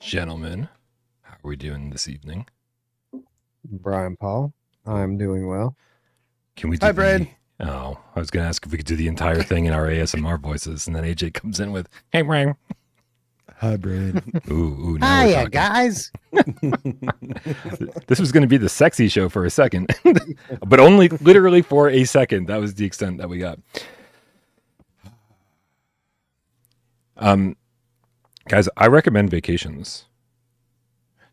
gentlemen. How are we doing this evening? Brian Paul, I'm doing well. Can we do Hi, Brad. Oh, I was going to ask if we could do the entire thing in our ASMR voices, and then AJ comes in with, "Hey, Brian." Hi, Brad. Ooh, now we're Hiya, talking. guys. This was going to be the sexy show for a second, but only literally for a second. That was the extent that we got. Guys, I recommend vacations.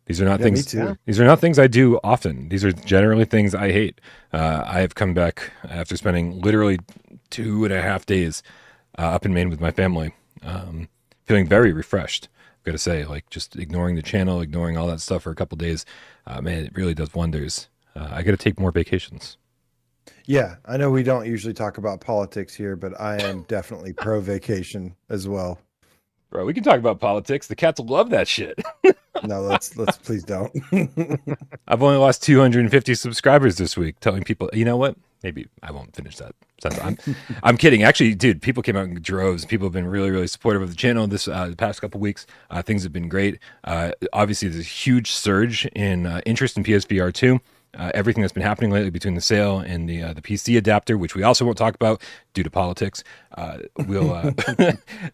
These are not things. Me too. These are not things I do often. These are generally things I hate. I have come back after spending literally 2.5 days up in Maine with my family, feeling very refreshed. I've got to say, like just ignoring the channel, ignoring all that stuff for a couple days, man, it really does wonders. I got to take more vacations. Yeah, I know we don't usually talk about politics here, but I am definitely pro vacation as well. Bro, we can talk about politics. The cats love that shit. No, let's please don't. I've only lost 250 subscribers this week, telling people, you know what? Maybe I won't finish that sentence. I'm kidding. Actually, dude, people came out in droves. People have been really, really supportive of the channel this the past couple weeks. Things have been great. Obviously, there's a huge surge in interest in PSVR2. Everything that's been happening lately between the sale and the PC adapter, which we also won't talk about due to politics,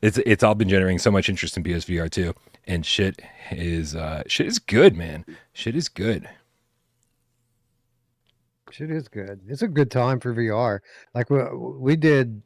it's all been generating so much interest in PSVR 2, and shit is good, man. Shit is good. Shit is good. It's a good time for VR. Like we did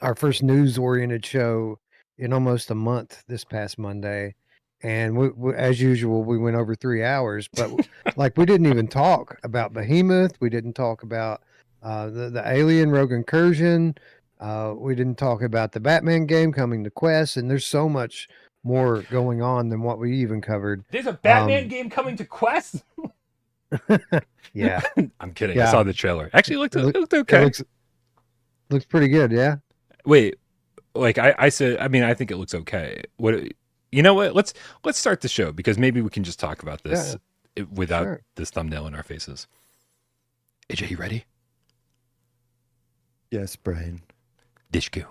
our first news-oriented show in almost a month this past Monday. And we, as usual, we went over 3 hours, but like we didn't even talk about Behemoth. We didn't talk about the Alien Rogue Incursion. We didn't talk about the Batman game coming to Quest. And there's so much more going on than what we even covered. There's a Batman game coming to Quest? Yeah. I'm kidding. Yeah. I saw the trailer. Actually, it looked okay. It looks pretty good, yeah. Wait, like I said, I mean, I think it looks okay. What? You know what? Let's start the show because maybe we can just talk about this without this thumbnail in our faces. AJ, you ready? Yes, Brian. Dishku.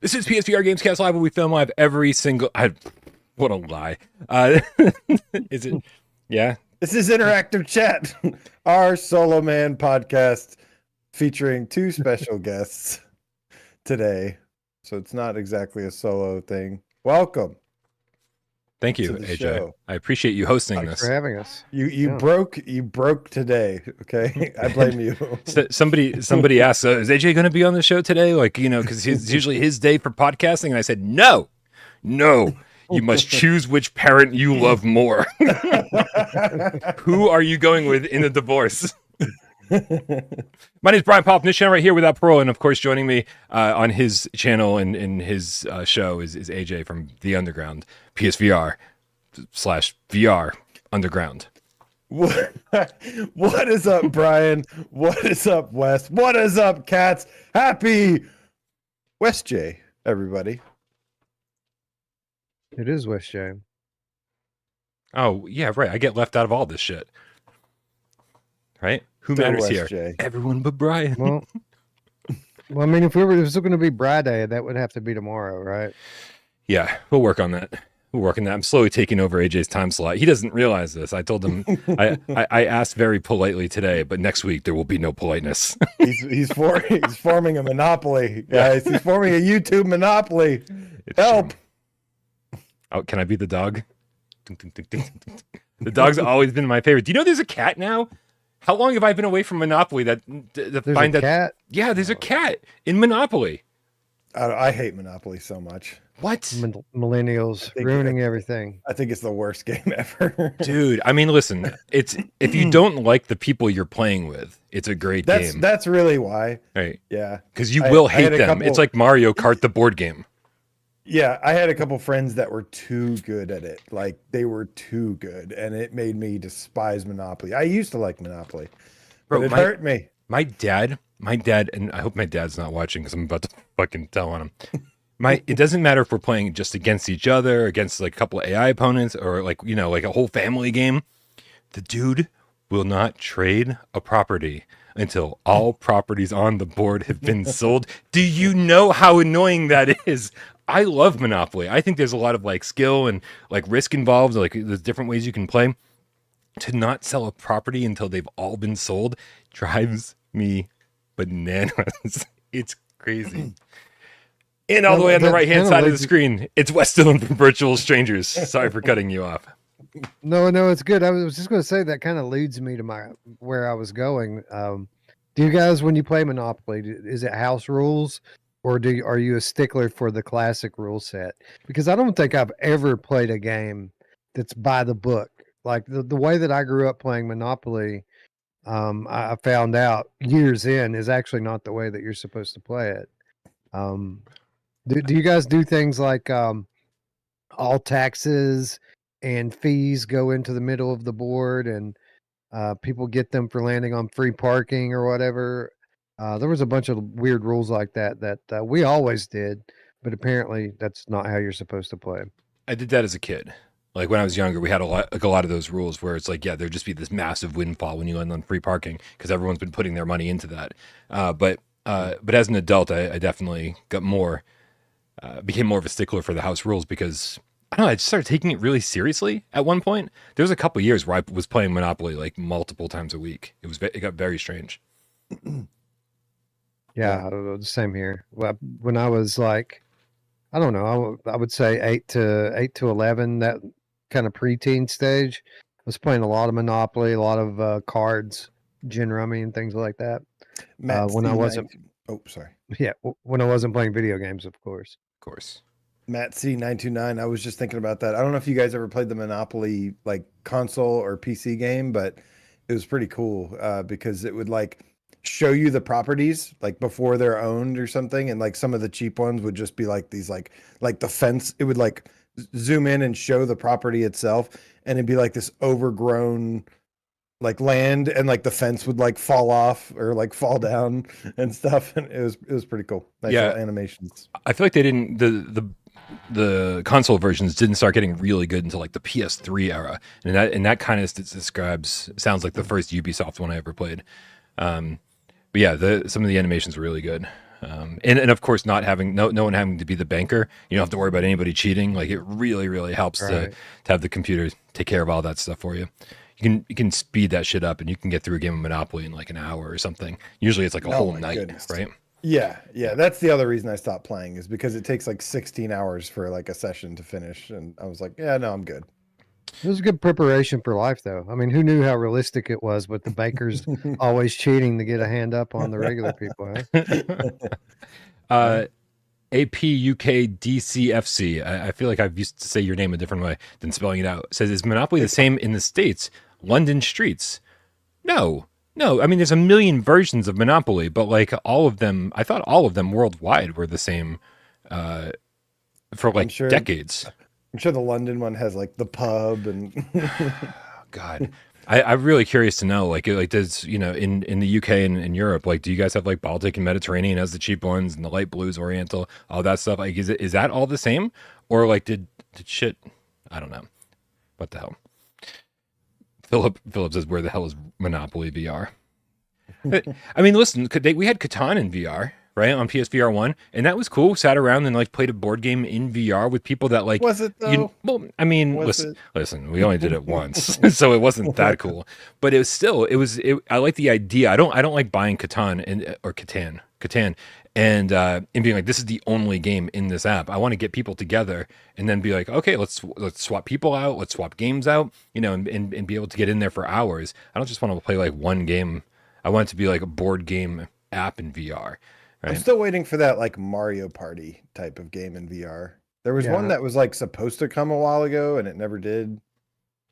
This is PSVR GAMESCAST Live, where we film live every single... what a lie. Is it... Yeah? This is Interactive Chat, our Solo Man podcast featuring 2 special guests today. So it's not exactly a solo thing. Welcome. Thank you, AJ. Show. I appreciate you hosting this. Thanks for having us. You broke today, okay? I blame you. Somebody asked, is AJ going to be on the show today? Like, you know, because it's usually his day for podcasting. And I said, no, you must choose which parent you love more. Who are you going with in the divorce? My name is Brian Paul from this channel right here without Parole. And of course, joining me on his channel and in his show is AJ from The Underground, PSVR/VR Underground. What is up, Brian? What is up, Wes? What is up, cats? Happy West J, everybody. It is West J. Oh, yeah, right. I get left out of all this shit. Right? Who matters here? J. Everyone but Brian. Well, I mean, if it was going to be Friday, that would have to be tomorrow, right? Yeah, we'll work on that. I'm slowly taking over AJ's time slot. He doesn't realize this. I told him, I asked very politely today, but next week there will be no politeness. He's forming a monopoly, guys. He's forming a YouTube monopoly. Help. Oh, can I be the dog? The dog's always been my favorite. Do you know there's a cat now? How long have I been away from Monopoly? There's a cat? Yeah, there's a cat in Monopoly. I hate Monopoly so much. What? Millennials ruining everything. I think it's the worst game ever. Dude, I mean, listen, it's if you don't like the people you're playing with, it's a great game. That's really why. Right. Yeah. Because you will hate them. It's like Mario Kart, the board game. Yeah, I had a couple friends that were too good at it. Like, they were too good, and it made me despise Monopoly. I used to like Monopoly, but it hurt me. My dad my dad, and I hope my dad's not watching because I'm about to fucking tell on him. It doesn't matter if we're playing just against each other, against like a couple of AI opponents, or like, you know, like a whole family game. The dude will not trade a property until all properties on the board have been sold. Do you know how annoying that is? I love Monopoly. I think there's a lot of like skill and like risk involved, like there's different ways you can play. To not sell a property until they've all been sold drives me bananas. It's crazy. And all the way on the right-hand side of the screen, it's Wes Dillon from Virtual Strangers. Sorry for cutting you off. No, it's good. I was just going to say that kind of leads me to where I was going. Do you guys, when you play Monopoly, is it house rules, or are you a stickler for the classic rule set? Because I don't think I've ever played a game that's by the book. Like the way that I grew up playing Monopoly, I found out years in is actually not the way that you're supposed to play it. Do you guys do things like all taxes and fees go into the middle of the board, and people get them for landing on free parking or whatever? There was a bunch of weird rules like that we always did, but apparently that's not how you're supposed to play. I did that as a kid. Like when I was younger, we had a lot of those rules where it's like, yeah, there'd just be this massive windfall when you land on free parking because everyone's been putting their money into that. But as an adult, I definitely got became more of a stickler for the house rules because I don't know, I just started taking it really seriously at one point. There was a couple years where I was playing Monopoly like multiple times a week. It got very strange. Yeah, I don't know, the same here. Well, when I was like, I don't know, I would say 8 to 11, that kind of preteen stage, I was playing a lot of Monopoly, a lot of cards, gin rummy, and things like that. When I wasn't, sorry. Yeah, when I wasn't playing video games, of course. Matt C929, I was just thinking about that. I don't know if you guys ever played the Monopoly like console or PC game, but it was pretty cool because it would like show you the properties like before they're owned or something, and like some of the cheap ones would just be like these like the fence. It would like zoom in and show the property itself, and it'd be like this overgrown like land, and like the fence would like fall off or like fall down and stuff, and it was pretty cool. Nice animations. I feel like they didn't the console versions didn't start getting really good until like the PS3 era, and that kind of sounds like the first Ubisoft one I ever played. But yeah, some of the animations were really good. And of course, not having no one having to be the banker, you don't have to worry about anybody cheating. Like it really helps to have the computer take care of all that stuff for you. You can speed that shit up, and you can get through a game of Monopoly in like an hour or something. Usually it's like a whole night, right? Yeah. That's the other reason I stopped playing, is because it takes like 16 hours for like a session to finish, and I was like, yeah, no, I'm good. It was a good preparation for life, though. I mean, who knew how realistic it was with the bankers always cheating to get a hand up on the regular people, huh? APUKDCFC. I feel like I've used to say your name a different way than spelling it out. It says, is Monopoly the same in the States? London streets? No. I mean, there's a million versions of Monopoly, but like all of them, I thought all of them worldwide were the same for like decades. I'm sure the London one has like the pub and God. I'm really curious to know, like does, in the UK and in Europe, like, do you guys have like Baltic and Mediterranean as the cheap ones and the light blues, Oriental, all that stuff? Like, is that all the same? Or like, did shit, I don't know. What the hell? Philip says, where the hell is Monopoly VR? I mean, listen, we had Catan in VR, right, on PSVR1, and that was cool. Sat around and like played a board game in VR with people that like. Was it though? I mean, listen, we only did it once, so it wasn't that cool. But it was still, I like the idea. I don't like buying Catan or Catan, and being like, this is the only game in this app. I want to get people together and then be like, okay, let's swap people out, let's swap games out, and be able to get in there for hours. I don't just want to play like one game. I want it to be like a board game app in VR. Right? I'm still waiting for that like Mario Party type of game in VR. There was one that was like supposed to come a while ago and it never did.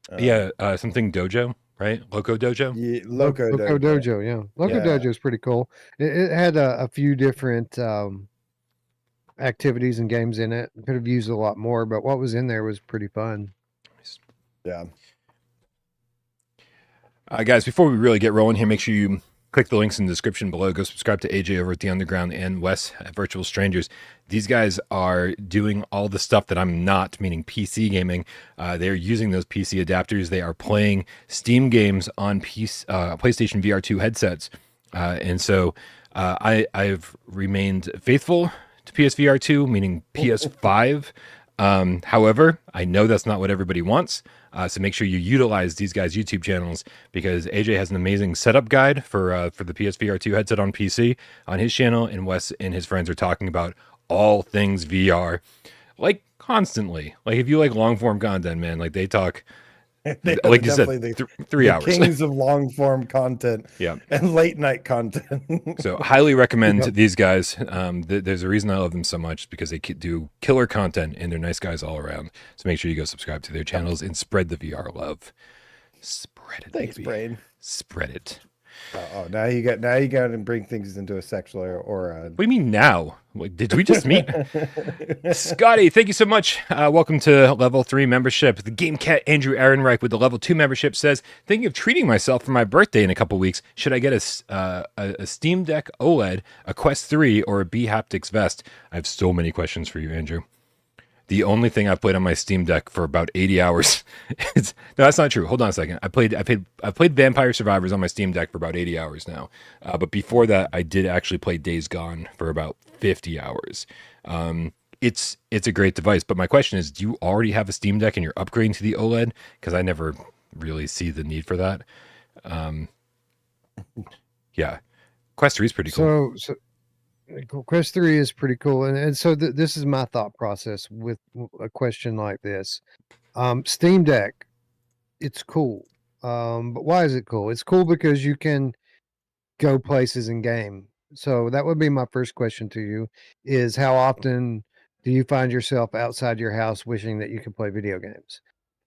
Something Dojo, right? Loco Dojo? Yeah, Loco Dojo, yeah. Loco Dojo is pretty cool. It had a few different activities and games in it. Could have used a lot more, but what was in there was pretty fun. Yeah. Guys, before we really get rolling here, make sure you Click the links in the description below. Go subscribe to AJ over at The Underground and Wes at Virtual Strangers. These guys are doing all the stuff that I'm not, meaning PC gaming. They're using those PC adapters. They are playing Steam games on PlayStation VR2 headsets. And so I've remained faithful to PSVR2, meaning PS5. However, I know that's not what everybody wants. So make sure you utilize these guys' YouTube channels, because AJ has an amazing setup guide for the PSVR2 headset on PC on his channel, and Wes and his friends are talking about all things VR, like constantly. Like if you like long form content, man, like they talk. Like you said, 3 hours. Kings of long form content, yeah, and late night content. So highly recommend these guys. There's a reason I love them so much, because they do killer content and they're nice guys all around. So make sure you go subscribe to their channels and spread the VR love. Spread it, Thanks, baby. Brain. Spread it. Now you got to bring things into a sexual or What do you mean now? Did we just meet? Scotty, thank you so much. Welcome to level 3 membership. The Game Cat Andrew Ehrenreich with the level 2 membership says, thinking of treating myself for my birthday in a couple weeks. Should I get a Steam Deck OLED, a Quest 3, or a Behaptics vest? I have so many questions for you, Andrew. The only thing I've played on my Steam Deck for about 80 hours is... No, that's not true. Hold on a second. I played Vampire Survivors on my Steam Deck for about 80 hours now. But before that, I did actually play Days Gone for about 50 hours. It's a great device. But my question is, do you already have a Steam Deck and you're upgrading to the OLED? Because I never really see the need for that. Yeah. Quest 3 is pretty cool. So Quest 3 is pretty cool. And so this is my thought process with a question like this. Steam Deck, it's cool. But why is it cool? It's cool because you can go places and game. So that would be my first question to you, is how often do you find yourself outside your house wishing that you could play video games?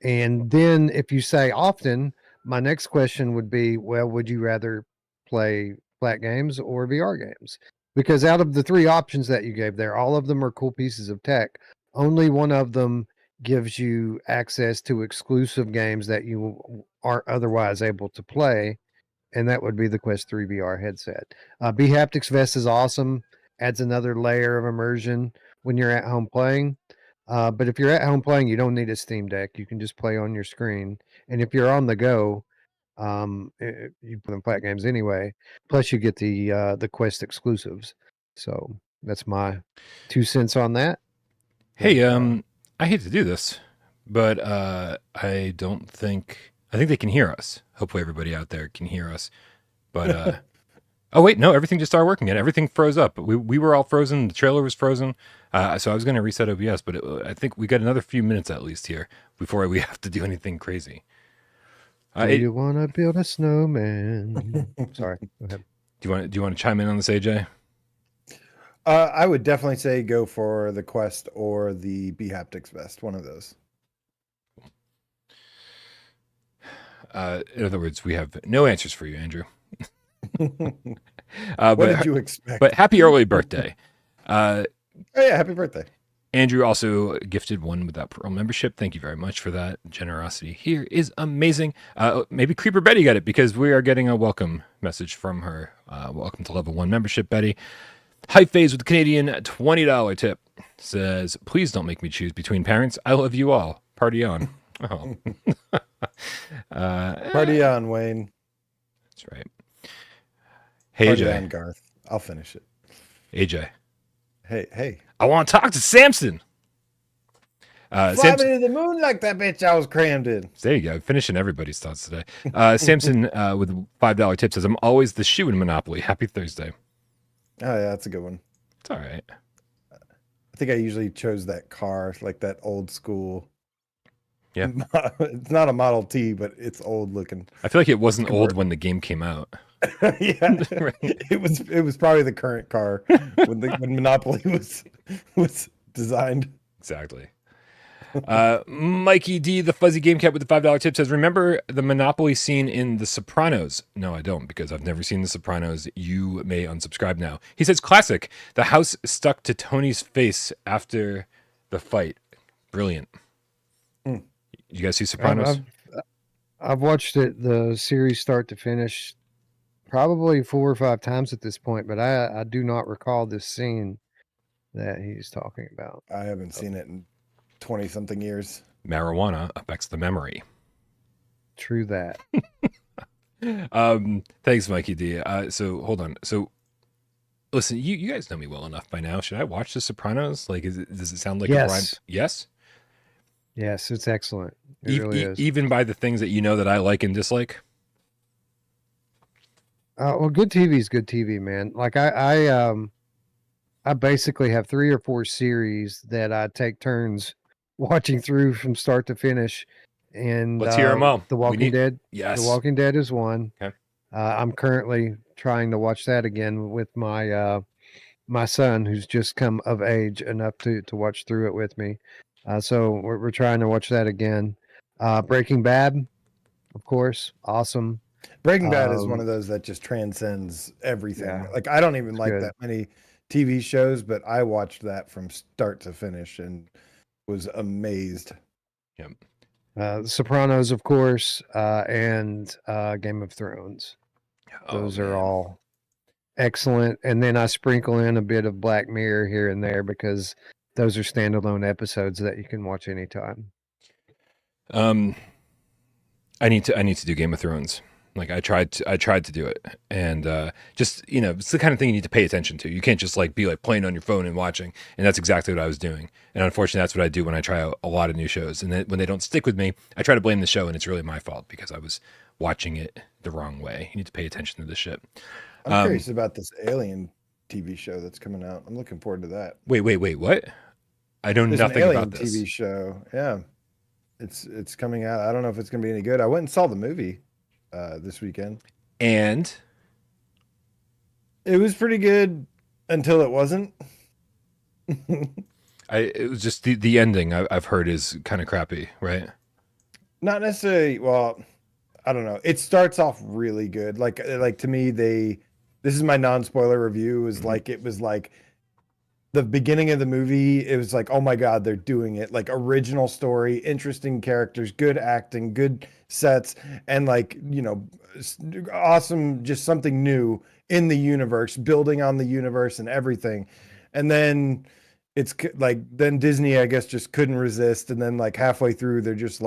And then if you say often, my next question would be, well, would you rather play flat games or VR games? Because out of the 3 options that you gave there, all of them are cool pieces of tech. Only one of them gives you access to exclusive games that you aren't otherwise able to play, and that would be the Quest 3 VR headset. Behaptics Vest is awesome, adds another layer of immersion when you're at home playing. But if you're at home playing, you don't need a Steam Deck. You can just play on your screen. And if you're on the go, you play flat games anyway. Plus, you get the Quest exclusives. So that's my 2 cents on that. Hey, I hate to do this, but I think they can hear us. Hopefully, everybody out there can hear us. But oh wait, no, everything just started working again. Everything froze up. We were all frozen. The trailer was frozen. So I was going to reset OBS, but I think we got another few minutes at least here before we have to do anything crazy. Do you want to build a snowman? Sorry, go ahead. Do you want to chime in on this, AJ? I would definitely say go for the Quest or the Behaptics vest. One of those. In other words, we have no answers for you, Andrew. What did you expect? But happy early birthday. Oh yeah, happy birthday. Andrew also gifted one with that Parole membership. Thank you very much for that. Generosity here is amazing. Maybe Creeper Betty got it, because we are getting a welcome message from her. Welcome to level 1 membership, Betty. High Phase with the Canadian $20 tip says, please don't make me choose between parents. I love you all. Party on. Oh. Party on, Wayne. That's right. Hey, Party AJ. on, Garth. I'll finish it. AJ. Hey. I want to talk to Samson. Fly me to the moon like that bitch I was crammed in. There you go. Finishing everybody's thoughts today. Samson with a $5 tip says, I'm always the shoe in Monopoly. Happy Thursday. Oh, yeah, that's a good one. It's all right. I think I usually chose that car, like that old school. Yeah. It's not a Model T, but it's old looking. I feel like it wasn't old when the game came out. Yeah. Right. It was probably the current car when Monopoly was designed. Exactly. Mikey D, the fuzzy game cat with the $5 tip says, remember the Monopoly scene in The Sopranos? No, I don't, because I've never seen The Sopranos. You may unsubscribe now. He says, classic. The house stuck to Tony's face after the fight. Brilliant. You guys see Sopranos? I've watched it, the series start to finish probably 4 or 5 times at this point, but I do not recall this scene that he's talking about. I haven't seen it in 20 something years. Marijuana affects the memory. True that. Thanks, Mikey D. So hold on. So listen, you guys know me well enough by now. Should I watch The Sopranos? Like, does it sound like a Brian? Yes. Yes, it's excellent. It really is. Even by the things that you know that I like and dislike. Well, good TV is good TV, man. Like I basically have 3 or 4 series that I take turns watching through from start to finish. And let's hear them all. The Walking Dead. Yes. The Walking Dead is one. Okay. I'm currently trying to watch that again with my my son, who's just come of age enough to watch through it with me. So we're trying to watch that again. Breaking Bad, of course, awesome. Breaking Bad is one of those that just transcends everything. Yeah, like I don't even like that many TV shows, but I watched that from start to finish and was amazed. Yep. The Sopranos, of course, and Game of Thrones. Those are all excellent. And then I sprinkle in a bit of Black Mirror here and there because those are standalone episodes that you can watch anytime. I need to do Game of Thrones. Like I tried to do it, and just it's the kind of thing you need to pay attention to. You can't just be playing on your phone and watching, and that's exactly what I was doing. And unfortunately, that's what I do when I try a lot of new shows. And then when they don't stick with me, I try to blame the show, and it's really my fault because I was watching it the wrong way. You need to pay attention to this shit. I'm curious about this Alien TV show that's coming out. I'm looking forward to that. Wait, what? I know nothing about this TV show. Yeah, it's coming out. I don't know if it's going to be any good. I went and saw the movie this weekend, and it was pretty good until it wasn't. It was just the ending I've heard is kind of crappy, right? Not necessarily. Well, I don't know. It starts off really good. Like to me, this is my non-spoiler review. It was like the beginning of the movie. It was like, oh my God, they're doing it. Like original story, interesting characters, good acting, good sets, and awesome, just something new in the universe, building on the universe and everything. And then it's then Disney, I guess, just couldn't resist. And then halfway through, they're just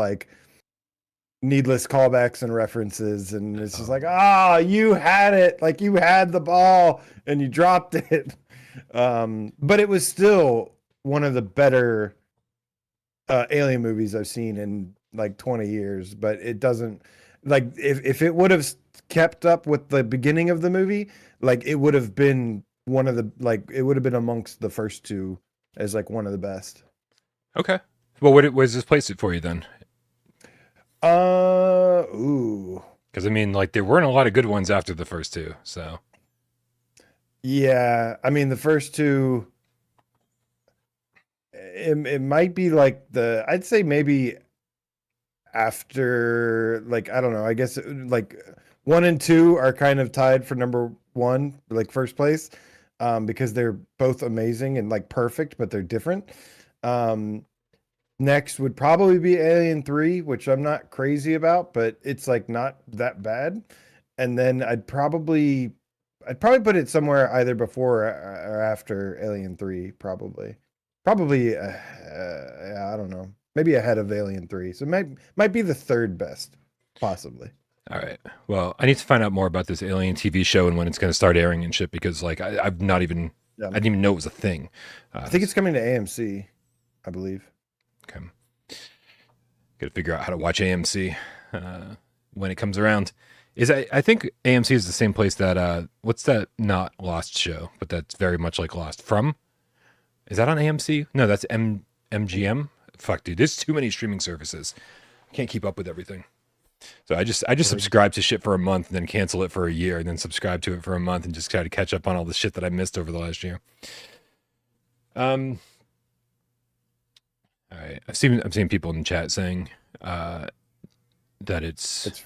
needless callbacks and references. And it's just you had it. You had the ball and you dropped it. But it was still one of the better Alien movies I've seen in 20 years. But it doesn't if it would have kept up with the beginning of the movie, it would have been one of the it would have been amongst the first two as one of the best. Okay. Well, what does this place it for you then? Because I mean, there weren't a lot of good ones after the first two, so. Yeah, I mean the first two. It might be I'd say maybe after I don't know. I guess 1 and 2 are kind of tied for number 1, first place, because they're both amazing and perfect, but they're different. Next would probably be Alien 3, which I'm not crazy about, but it's not that bad. And then I'd probably put it somewhere either before or after Alien 3, probably. Yeah, I don't know. Maybe ahead of Alien 3. So might be the third best, possibly. All right. Well, I need to find out more about this Alien TV show and when it's going to start airing and shit, because I've not even, I didn't even know it was a thing. I think it's coming to AMC, I believe. Okay. Got to figure out how to watch AMC when it comes around. I think AMC is the same place that, what's that not Lost show, but that's very much like Lost. From? Is that on AMC? No, that's MGM. Fuck, dude, there's too many streaming services. I can't keep up with everything. So I just subscribe to shit for a month and then cancel it for a year and then subscribe to it for a month and just try to catch up on all the shit that I missed over the last year. All right, I've seen people in the chat saying that it's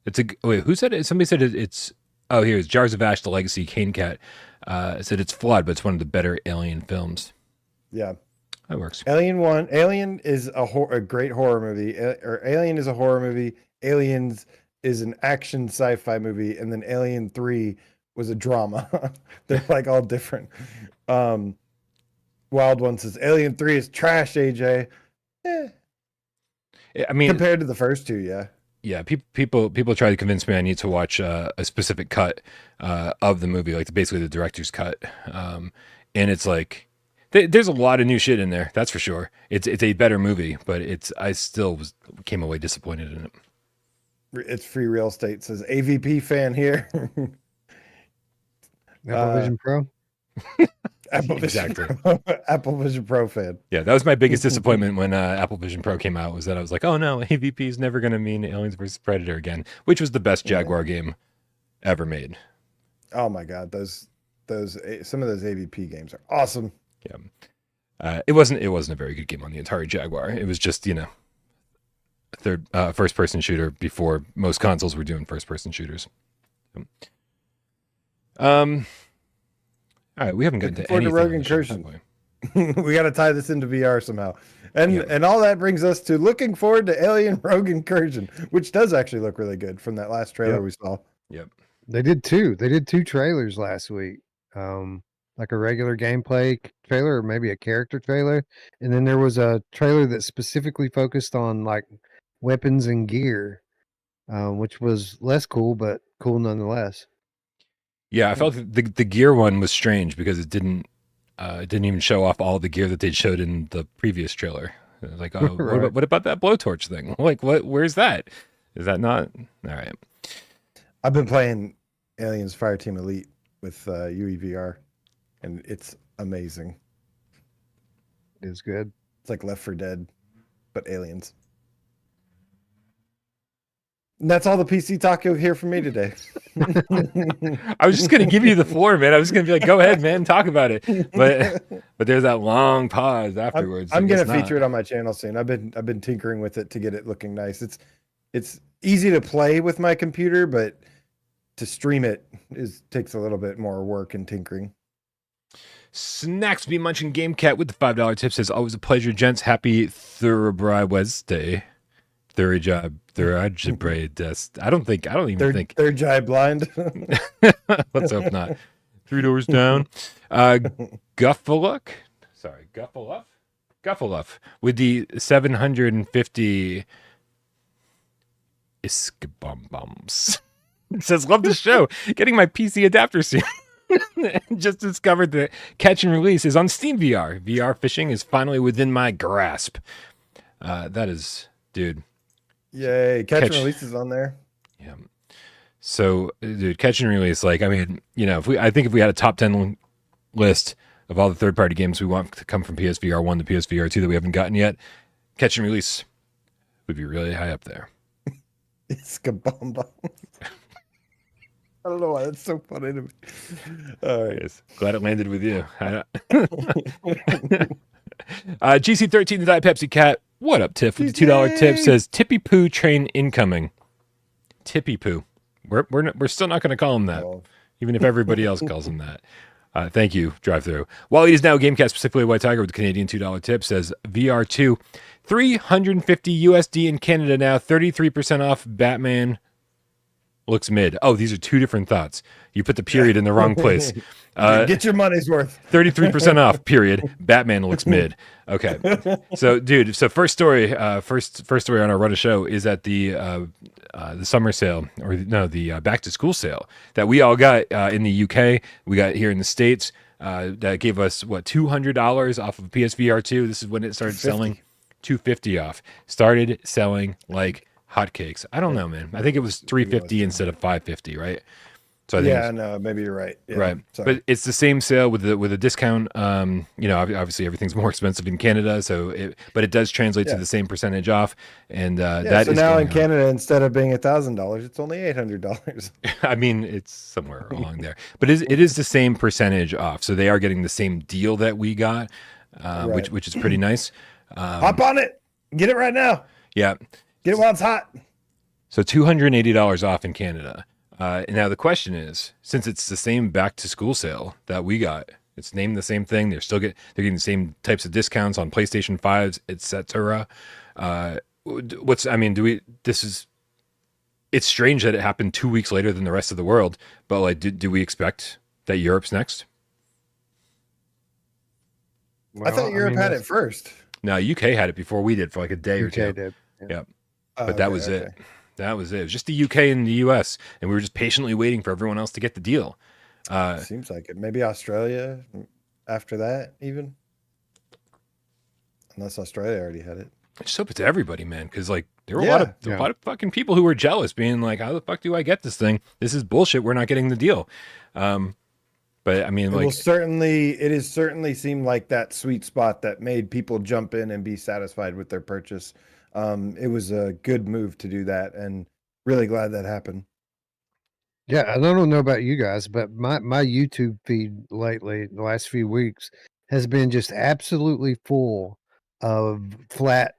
a wait. Who said it? Somebody said it's. Oh, here's Jars of Ash: The Legacy. Cane Cat said it's flawed, but it's one of the better Alien films. Yeah, that works. Alien is a great horror movie. Or Alien is a horror movie. Aliens is an action sci-fi movie, and then Alien 3 was a drama. They're like all different. Wild One says Alien 3 is trash, AJ. I mean, compared to the first two, yeah. Yeah, people try to convince me I need to watch a specific cut of the movie, like basically the director's cut, and it's like there's a lot of new shit in there. That's for sure. It's a better movie, but I still came away disappointed in it. It's free real estate, says AVP fan here. Apple Vision Pro. Apple Vision Exactly. Pro. Apple Vision Pro fan. Yeah, that was my biggest disappointment when Apple Vision Pro came out, was that I was like, oh no, AVP is never going to mean Aliens vs. Predator again, which was the best Jaguar game ever made. Oh my God, some of those AVP games are awesome. Yeah, it wasn't a very good game on the Atari Jaguar. It was just, a first person shooter before most consoles were doing first person shooters. All right, we haven't gotten to anything. Rogue Incursion. We got to tie this into VR somehow, and all that brings us to looking forward to Alien Rogue Incursion, which does actually look really good from that last trailer we saw. Yep, they did two trailers last week, like a regular gameplay trailer or maybe a character trailer, and then there was a trailer that specifically focused on like weapons and gear, which was less cool but cool nonetheless. Yeah, I felt the gear one was strange because it didn't even show off all the gear that they showed in the previous trailer. Like, oh, Right. what about that blowtorch thing? Like, where's that? Is that not all right? I've been playing Aliens Fireteam Elite with UEVR, and it's amazing. It is good. It's like Left 4 Dead, but aliens. And that's all the PC talk you'll hear from me today. I was just gonna give you the floor, man. I was gonna be like, go ahead, man, talk about it. But there's that long pause afterwards. I'm gonna feature it on my channel soon. I've been tinkering with it to get it looking nice. It's easy to play with my computer, but to stream it takes a little bit more work and tinkering. Snacks be munching Game Cat with the $5 tip says, always a pleasure, gents. Happy Thoroughbred Wednesday. Third braid desk. I don't even think third eye blind. Let's hope not. 3 doors down. Guffaluk with the 750 Iskabum-bums. It says, love the show. Getting my PC adapter soon. Just discovered that Catch and Release is on Steam VR. VR fishing is finally within my grasp. That is, dude. Yay! Catch and Release is on there. Yeah. So, dude, Catch and Release, like, I mean, I think if we had a top 10 list of all the third-party games we want to come from PSVR 1 to PSVR 2 that we haven't gotten yet, Catch and Release would be really high up there. It's kabamba. I don't know why that's so funny to me. All right. Yes. Glad it landed with you. GC13, the Diet Pepsi Cat. What up, Tiff? With the $2 tip says Tippy Poo train incoming. Tippy Poo. We're still not going to call him that, even if everybody else calls him that. Thank you, Drive Through. While he is now Gamecast, specifically White Tiger with the Canadian $2 tip, says VR2, $350 USD in Canada now, 33% off. Batman looks mid. Oh, these are two different thoughts. You put the period in the wrong place. Get your money's worth. 33% off, period. Batman looks mid. Okay. So, dude, first story on our Run a Show is at the summer sale, or no, the back to school sale that we all got in the UK. We got here in the States. That gave us, $200 off of PSVR 2. This is when it started selling. $250 off. Started selling like hotcakes. I don't know, man. I think it was $350 instead of $550, right? So I think no, maybe you're right. Yeah, right, sorry. but it's the same sale with a discount. Obviously everything's more expensive in Canada, but it does translate to the same percentage off. And that so is now in going on. Canada, instead of being $1,000, it's only $800. I mean, it's somewhere along there, but it is the same percentage off. So they are getting the same deal that we got, Right. which is pretty nice. Hop on it, get it right now. Yeah. Get it while it's hot. So $280 off in Canada. And now the question is, since it's the same back to school sale that we got, it's named the same thing. They're getting the same types of discounts on PlayStation 5s, etc. This is it's strange that it happened 2 weeks later than the rest of the world. But like, do we expect that Europe's next? I thought Europe had it first. No, UK had it before we did for like a day or two. Did. Yep. But that was it. That was it. It was just the UK and the US, and we were just patiently waiting for everyone else to get the deal. Seems like it. Maybe Australia after that, even. Unless Australia already had it. I just hope it's everybody, man, because like there were a lot of fucking people who were jealous, being like, "How the fuck do I get this thing? This is bullshit. We're not getting the deal." But I mean, it has certainly seemed like that sweet spot that made people jump in and be satisfied with their purchase. It was a good move to do that, and really glad that happened. Yeah, I don't know about you guys, but my YouTube feed lately, the last few weeks, has been just absolutely full of flat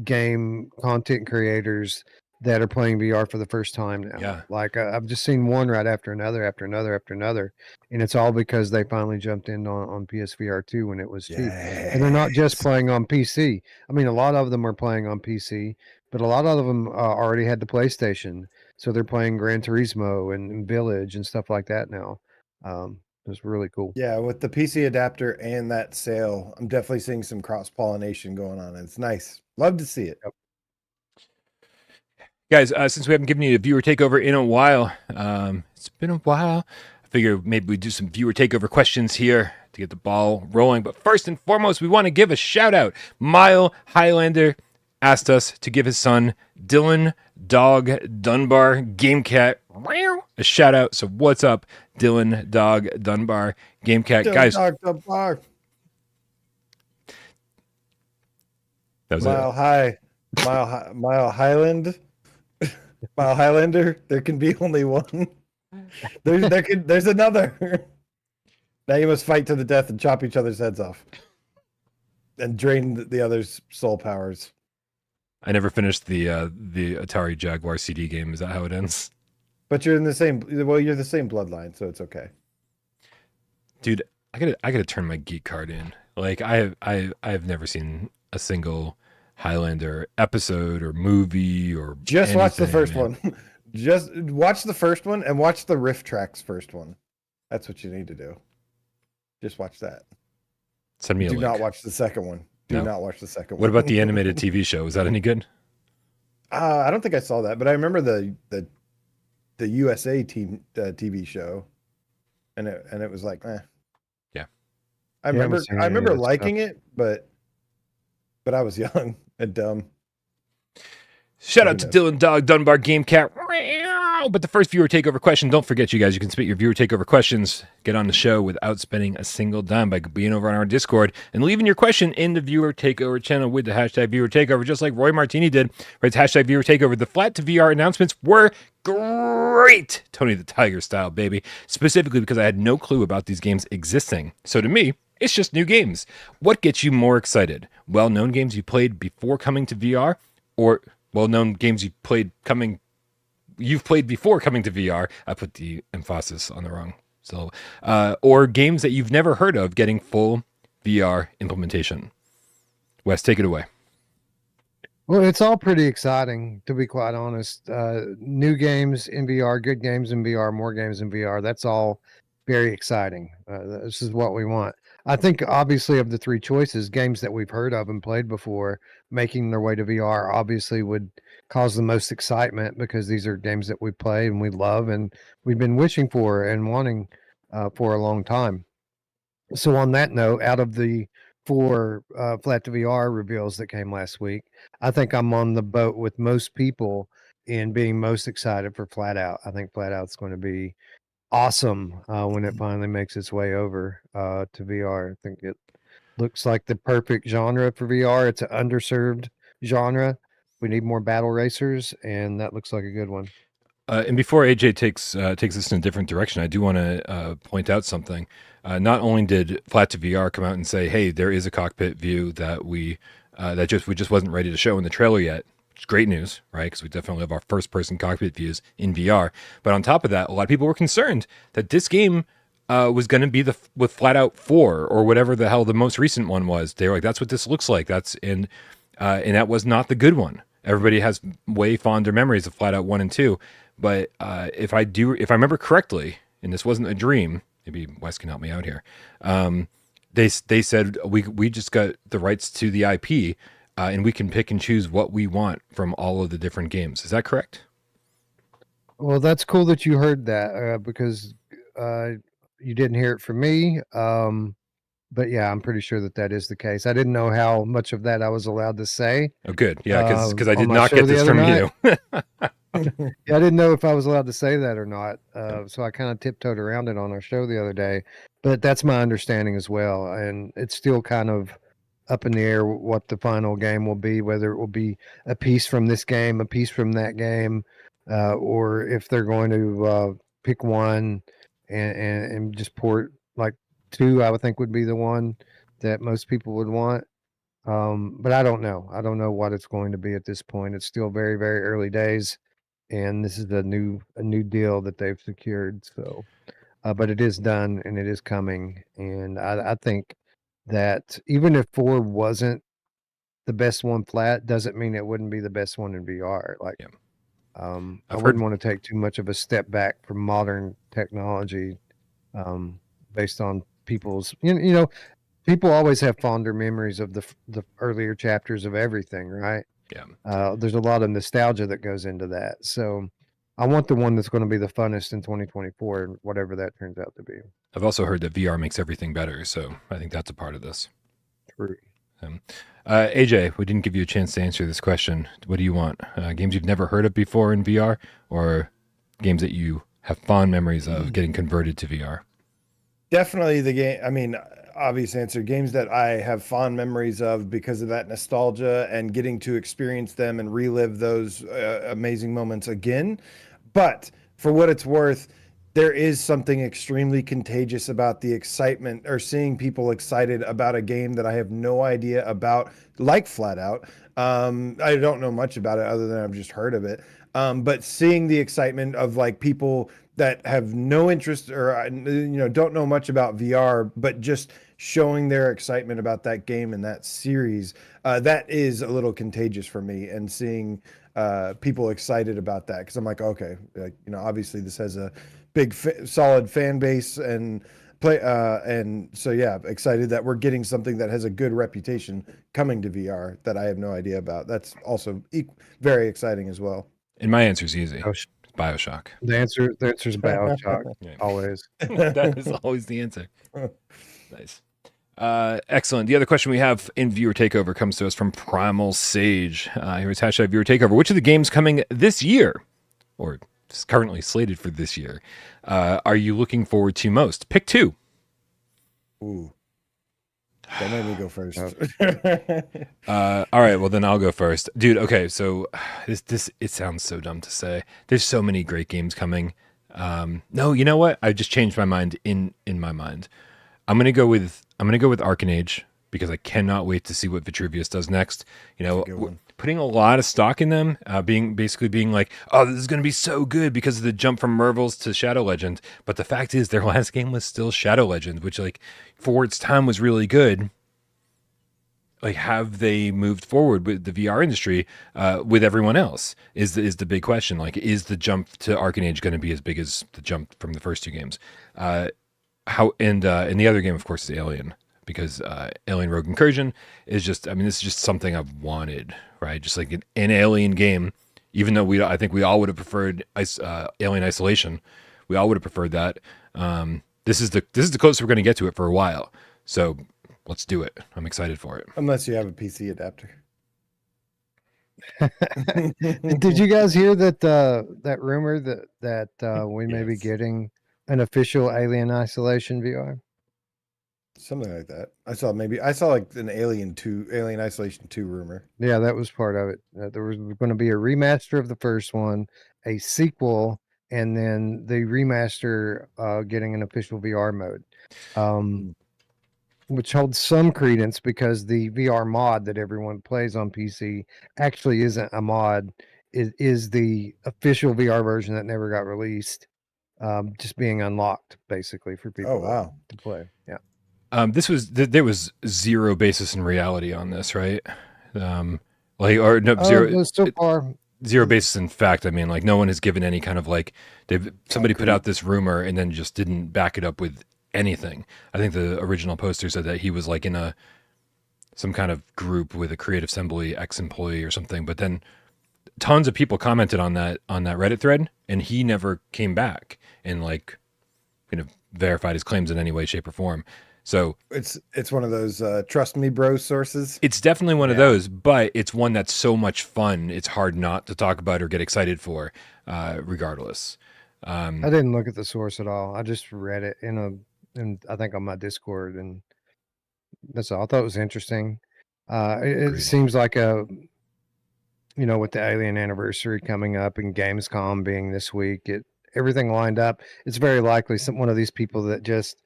game content creators that are playing VR for the first time now. Yeah. Like I've just seen one right after another, and it's all because they finally jumped in on PSVR2 when it was cheap. And they're not just playing on PC. I mean, a lot of them are playing on PC, but a lot of them already had the PlayStation, so they're playing Gran Turismo and Village and stuff like that now. It's really cool. Yeah, with the PC adapter and that sale, I'm definitely seeing some cross-pollination going on. It's nice. Love to see it. Yep. Guys, since we haven't given you a viewer takeover in a while, it's been a while. I figure maybe we do some viewer takeover questions here to get the ball rolling. But first and foremost, we want to give a shout out. Mile Highlander asked us to give his son Dylan Dog Dunbar Gamecat a shout out. So what's up, Dylan Dog Dunbar Gamecat? Dylan Guys, Dog Dunbar. That was Mile Highlander. There can be only one. There's another. Now you must fight to the death and chop each other's heads off, and drain the other's soul powers. I never finished the Atari Jaguar CD game. Is that how it ends? But you're in the same. Well, you're the same bloodline, so it's okay. Dude, I gotta turn my geek card in. Like I've never seen a single Highlander episode or movie or just anything, watch the first man. one. Just watch the first one and watch the Riff Tracks first one. That's what you need to do. Just watch that. Send me a link. Do not watch the second one. Do not watch the second one. What about the animated TV show? Was that any good? I don't think I saw that, but I remember the USA team TV show, and it was like, eh. Yeah. I remember liking it, but I was young and dumb. Shout out to Dylan Dog Dunbar Gamecat. But the first viewer takeover question, don't forget, you guys, you can submit your viewer takeover questions. Get on the show without spending a single dime by being over on our Discord and leaving your question in the viewer takeover channel with the hashtag viewer takeover, just like Roy Martini did. Right, hashtag viewer takeover. The Flat2VR announcements were great, Tony the Tiger style, baby. Specifically because I had no clue about these games existing. So to me, it's just new games. What gets you more excited? Well-known games you played before coming to VR, or well-known games you've played before coming to VR. I put the emphasis on the wrong syllable. Or games that you've never heard of getting full VR implementation. Wes, take it away. Well, it's all pretty exciting, to be quite honest. New games in VR, good games in VR, more games in VR. That's all very exciting. This is what we want. I think, obviously, of the three choices, games that we've heard of and played before making their way to VR obviously would cause the most excitement, because these are games that we play and we love and we've been wishing for and wanting for a long time. So on that note, out of the 4 Flat2VR reveals that came last week, I think I'm on the boat with most people in being most excited for Flat Out. I think Flat Out's going to be awesome when it finally makes its way over to VR. I think it looks like the perfect genre for VR. It's an underserved genre. We need more battle racers, and that looks like a good one. And before AJ takes this in a different direction, I do want to point out something. Not only did Flat2VR come out and say, "Hey, there is a cockpit view that we just wasn't ready to show in the trailer yet," which is great news, right? Because we definitely have our first-person cockpit views in VR. But on top of that, a lot of people were concerned that this game was going to be with Flat Out 4 or whatever the hell the most recent one was. They were like, "That's what this looks like." And that was not the good one. Everybody has way fonder memories of Flat Out 1 and 2. But if I remember correctly, and this wasn't a dream, maybe Wes can help me out here. They said we just got the rights to the IP, and we can pick and choose what we want from all of the different games. Is that correct? Well, that's cool that you heard that because you didn't hear it from me. But yeah, I'm pretty sure that is the case. I didn't know how much of that I was allowed to say. Oh, good. Yeah, because I on did my not show get the this other from night. you. Yeah, I didn't know if I was allowed to say that or not. So I kind of tiptoed around it on our show the other day. But that's my understanding as well. And it's still kind of up in the air what the final game will be, whether it will be a piece from this game, a piece from that game, or if they're going to pick one and just port like 2, I would think would be the one that most people would want. But I don't know. I don't know what it's going to be at this point. It's still very, very early days, and this is a new deal that they've secured. So, but it is done and it is coming, and I think that even if 4 wasn't the best one flat, doesn't mean it wouldn't be the best one in VR. Like, Yeah. I wouldn't want to take too much of a step back from modern technology, based on people's, you know, people always have fonder memories of the earlier chapters of everything, right? Yeah. There's a lot of nostalgia that goes into that. So I want the one that's going to be the funnest in 2024, whatever that turns out to be. I've also heard that VR makes everything better, so I think that's a part of this. True. AJ, we didn't give you a chance to answer this question. What do you want? Games you've never heard of before in VR, or games that you have fond memories of getting converted to VR? Definitely the game. I mean, obvious answer. Games that I have fond memories of because of that nostalgia and getting to experience them and relive those amazing moments again. But for what it's worth, there is something extremely contagious about the excitement or seeing people excited about a game that I have no idea about, like Flat Out. I don't know much about it other than I've just heard of it. But seeing the excitement of like people that have no interest or don't know much about VR, but just showing their excitement about that game and that series, that is a little contagious for me. And seeing people excited about that, because I'm like, okay, like, obviously this has a big solid fan base and so yeah, excited that we're getting something that has a good reputation coming to VR that I have no idea about. That's also very exciting as well. And my answer is easy. BioShock. The answer is BioShock. Yeah. Always. That is always the answer. Nice. Excellent. The other question we have in Viewer Takeover comes to us from Primal Sage. Here's hashtag Viewer Takeover. Which of the games coming this year, or is currently slated for this year, are you looking forward to most? Pick 2. Ooh. That made me go first. All right, well then I'll go first. Dude, okay, so this it sounds so dumb to say. There's so many great games coming. No, you know what? I just changed my mind in my mind. I'm gonna go with Arken Age because I cannot wait to see what Vitruvius does next. Putting a lot of stock in them, being like, oh, this is gonna be so good because of the jump from Mervils to Shadow Legend. But the fact is, their last game was still Shadow Legend, which, like, for its time was really good. Like, have they moved forward with the VR industry with everyone else? Is the big question. Like, is the jump to Arken Age going to be as big as the jump from the first 2 games? And the other game, of course, is Alien, because Alien Rogue Incursion is just, I mean, this is just something I've wanted, right? Just like an Alien game, even though I think we all would have preferred Alien Isolation. We all would have preferred that. This is the closest we're going to get to it for a while. So let's do it. I'm excited for it. Unless you have a PC adapter. Did you guys hear that rumor that we may be getting an official Alien Isolation VR? Something like that. I saw like an Alien Isolation 2 rumor. Yeah, that was part of it. There was going to be a remaster of the first one, a sequel, and then the remaster getting an official VR mode, which holds some credence because the VR mod that everyone plays on PC actually isn't a mod. It is the official VR version that never got released, just being unlocked basically for people to play. Yeah. There was zero basis in reality on this, right? Like, or no, zero. So far, Zero basis in fact. I mean, like, no one has given any kind of like somebody put out this rumor and then just didn't back it up with anything. I think the original poster said that he was like in some kind of group with a Creative Assembly ex-employee or something, but then tons of people commented on that Reddit thread, and he never came back and like, verified his claims in any way, shape, or form. So it's one of those trust me bro sources. it's definitely one of those, but it's one that's so much fun. It's hard not to talk about or get excited for, regardless. I didn't look at the source at all. I just read it in I think on my Discord, and that's all. I thought it was interesting. It seems like with the Alien anniversary coming up and Gamescom being this week, everything lined up. It's very likely one of these people that just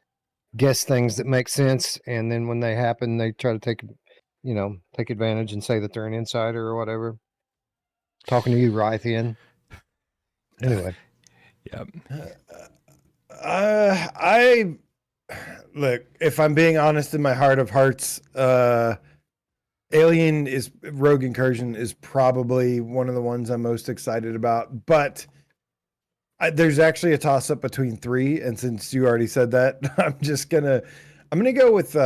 guess things that make sense, and then when they happen, they try to take advantage and say that they're an insider or whatever. Talking to you, Rythian. Anyway. Yeah. I look, if I'm being honest in my heart of hearts, Rogue Incursion is probably one of the ones I'm most excited about, but there's actually a toss up between 3. And since you already said that, I'm going to go with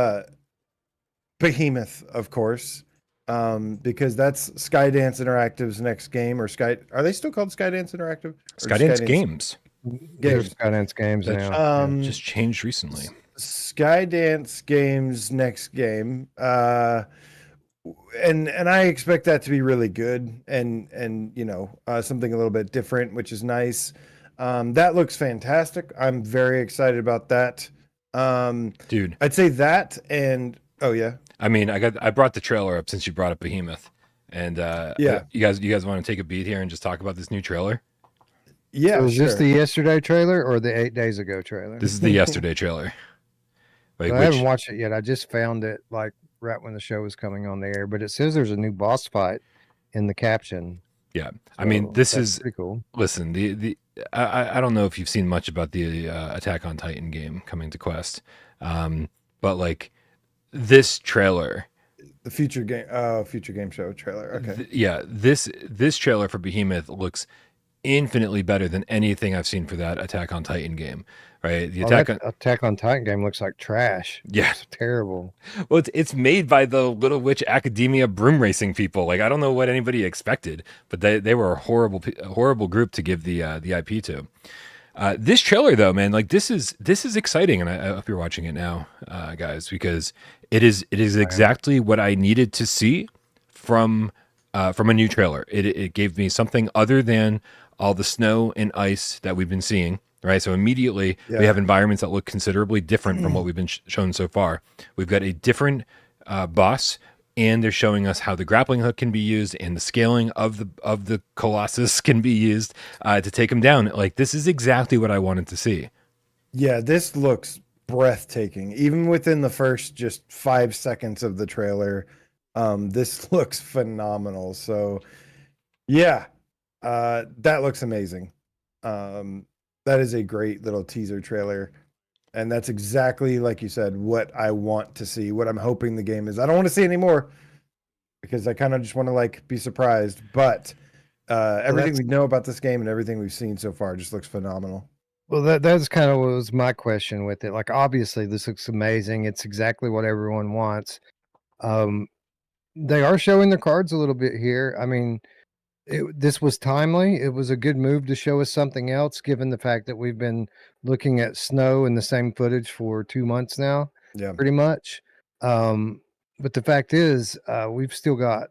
Behemoth, of course. Because that's Skydance Interactive's next game, or are they still called Skydance Interactive? Skydance Games. Skydance Games now. Just changed recently. Skydance Games next game. And I expect that to be really good and something a little bit different, which is nice. That looks fantastic. I'm very excited about that. Dude, I'd say that, and oh yeah. I mean, I brought the trailer up since you brought up Behemoth, and you guys want to take a beat here and just talk about this new trailer? Yeah, so is this the yesterday trailer or the 8 days ago trailer? This is the yesterday trailer. Like, I haven't watched it yet. I just found it like right when the show was coming on the air, but it says there's a new boss fight in the caption. Yeah, I mean, this is pretty cool. Listen, I don't know if you've seen much about the Attack on Titan game coming to Quest, but like this trailer, the future game show trailer. Okay, this trailer for Behemoth looks infinitely better than anything I've seen for that Attack on Titan game. Right, the Attack on Titan game looks like trash. Yeah, it's terrible. Well, it's made by the Little Witch Academia broom racing people. Like, I don't know what anybody expected, but they were a horrible group to give the IP to. This trailer, though, man, like this is exciting, and I hope you're watching it now, guys, because it is exactly what I needed to see from a new trailer. It gave me something other than all the snow and ice that we've been seeing. Right, so immediately we have environments that look considerably different from what we've been shown so far. We've got a different boss, and they're showing us how the grappling hook can be used and the scaling of the Colossus can be used to take him down. Like, this is exactly what I wanted to see. Yeah, this looks breathtaking. Even within the first just 5 seconds of the trailer, this looks phenomenal. So, yeah, that looks amazing. That is a great little teaser trailer. And that's exactly, like you said, what I want to see, what I'm hoping the game is. I don't want to see any more because I kind of just want to like be surprised. But everything we know about this game and everything we've seen so far just looks phenomenal. Well, that's kind of what was my question with it. Like, obviously, this looks amazing. It's exactly what everyone wants. They are showing their cards a little bit here. I mean, this was timely. It was a good move to show us something else, given the fact that we've been looking at snow in the same footage for 2 months now, pretty much. But the fact is, we've still got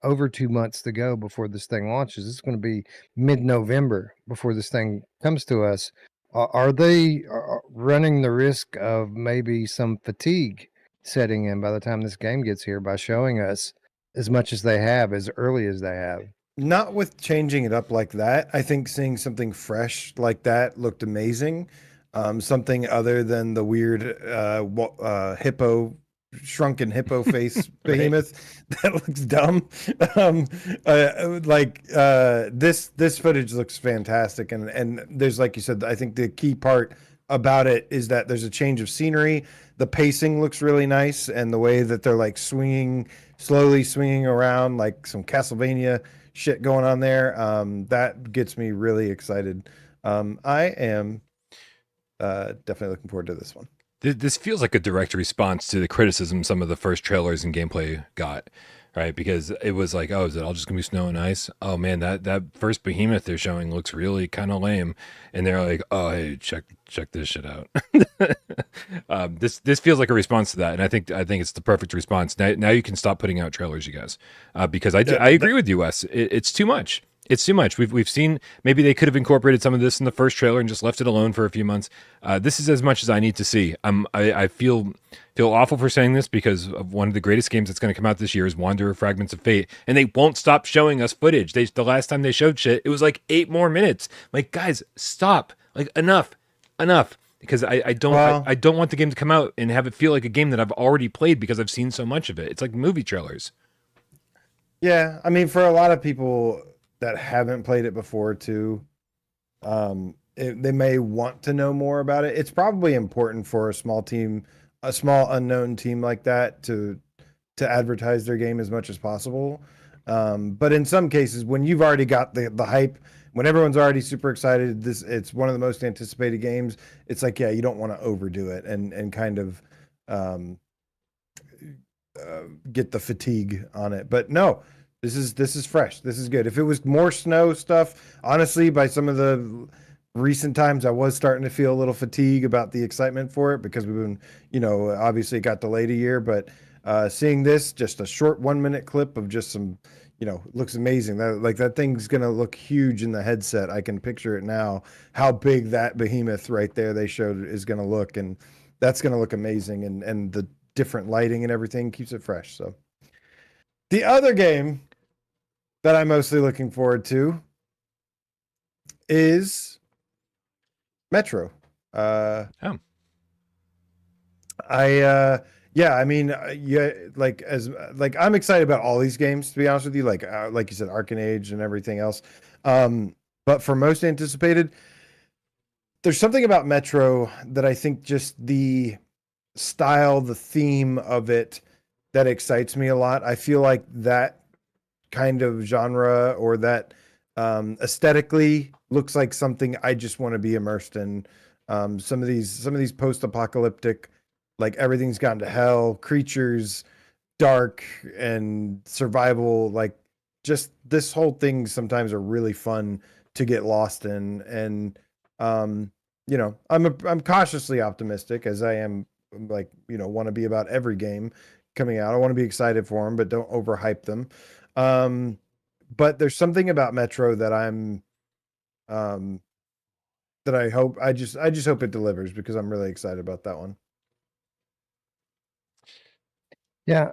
over 2 months to go before this thing launches. It's going to be mid-November before this thing comes to us. Are they running the risk of maybe some fatigue setting in by the time this game gets here by showing us as much as they have, as early as they have? Not with changing it up like that. I think seeing something fresh like that looked amazing. Something other than the weird shrunken hippo face Behemoth that looks dumb. This footage looks fantastic, and there's, like you said, I think the key part about it is that there's a change of scenery. The pacing looks really nice, and the way that they're like slowly swinging around, like some Castlevania shit going on there. That gets me really excited. I am definitely looking forward to this one. This feels like a direct response to the criticism some of the first trailers and gameplay got, right? Because it was like, oh, is it all just gonna be snow and ice? Oh man, that first Behemoth they're showing looks really kind of lame, and they're like, oh hey, check this shit out. This feels like a response to that, and I think it's the perfect response. Now you can stop putting out trailers, you guys, because I agree with you, Wes. It's too much. It's too much. We've seen, maybe they could have incorporated some of this in the first trailer and just left it alone for a few months. This is as much as I need to see. I feel awful for saying this because of one of the greatest games that's going to come out this year is Wanderer Fragments of Fate, and they won't stop showing us footage. The last time they showed shit, it was like 8 more minutes. Like, guys, stop. Like, enough. Because I don't want the game to come out and have it feel like a game that I've already played because I've seen so much of it. It's like movie trailers. Yeah, I mean, for a lot of people that haven't played it before too, they may want to know more about it. It's probably important for a small unknown team like that to advertise their game as much as possible. But in some cases, when you've already got the hype, when everyone's already super excited, it's one of the most anticipated games. It's like, yeah, you don't want to overdo it and kind of get the fatigue on it. But no, this is fresh. This is good. If it was more snow stuff, honestly, by some of the recent times, I was starting to feel a little fatigue about the excitement for it because we've been, obviously it got delayed a year. But seeing this, just a short 1-minute clip of just some, looks amazing. That thing's gonna look huge in the headset. I can picture it now. How big that Behemoth right there they showed is gonna look, and that's gonna look amazing. And the different lighting and everything keeps it fresh. So the other game that I'm mostly looking forward to is Metro. I'm excited about all these games, to be honest with you, like you said, Arken Age and everything else. But for most anticipated, there's something about Metro that I think just the style, the theme of it, that excites me a lot. I feel like that kind of genre or that aesthetically looks like something I just want to be immersed in. Some of these post-apocalyptic, like everything's gone to hell, creatures, dark and survival, like just this whole thing sometimes are really fun to get lost in. And I'm cautiously optimistic, as I am, like, want to be about every game coming out. I want to be excited for them, but don't overhype them. But there's something about Metro that I just hope it delivers, because I'm really excited about that one. Yeah.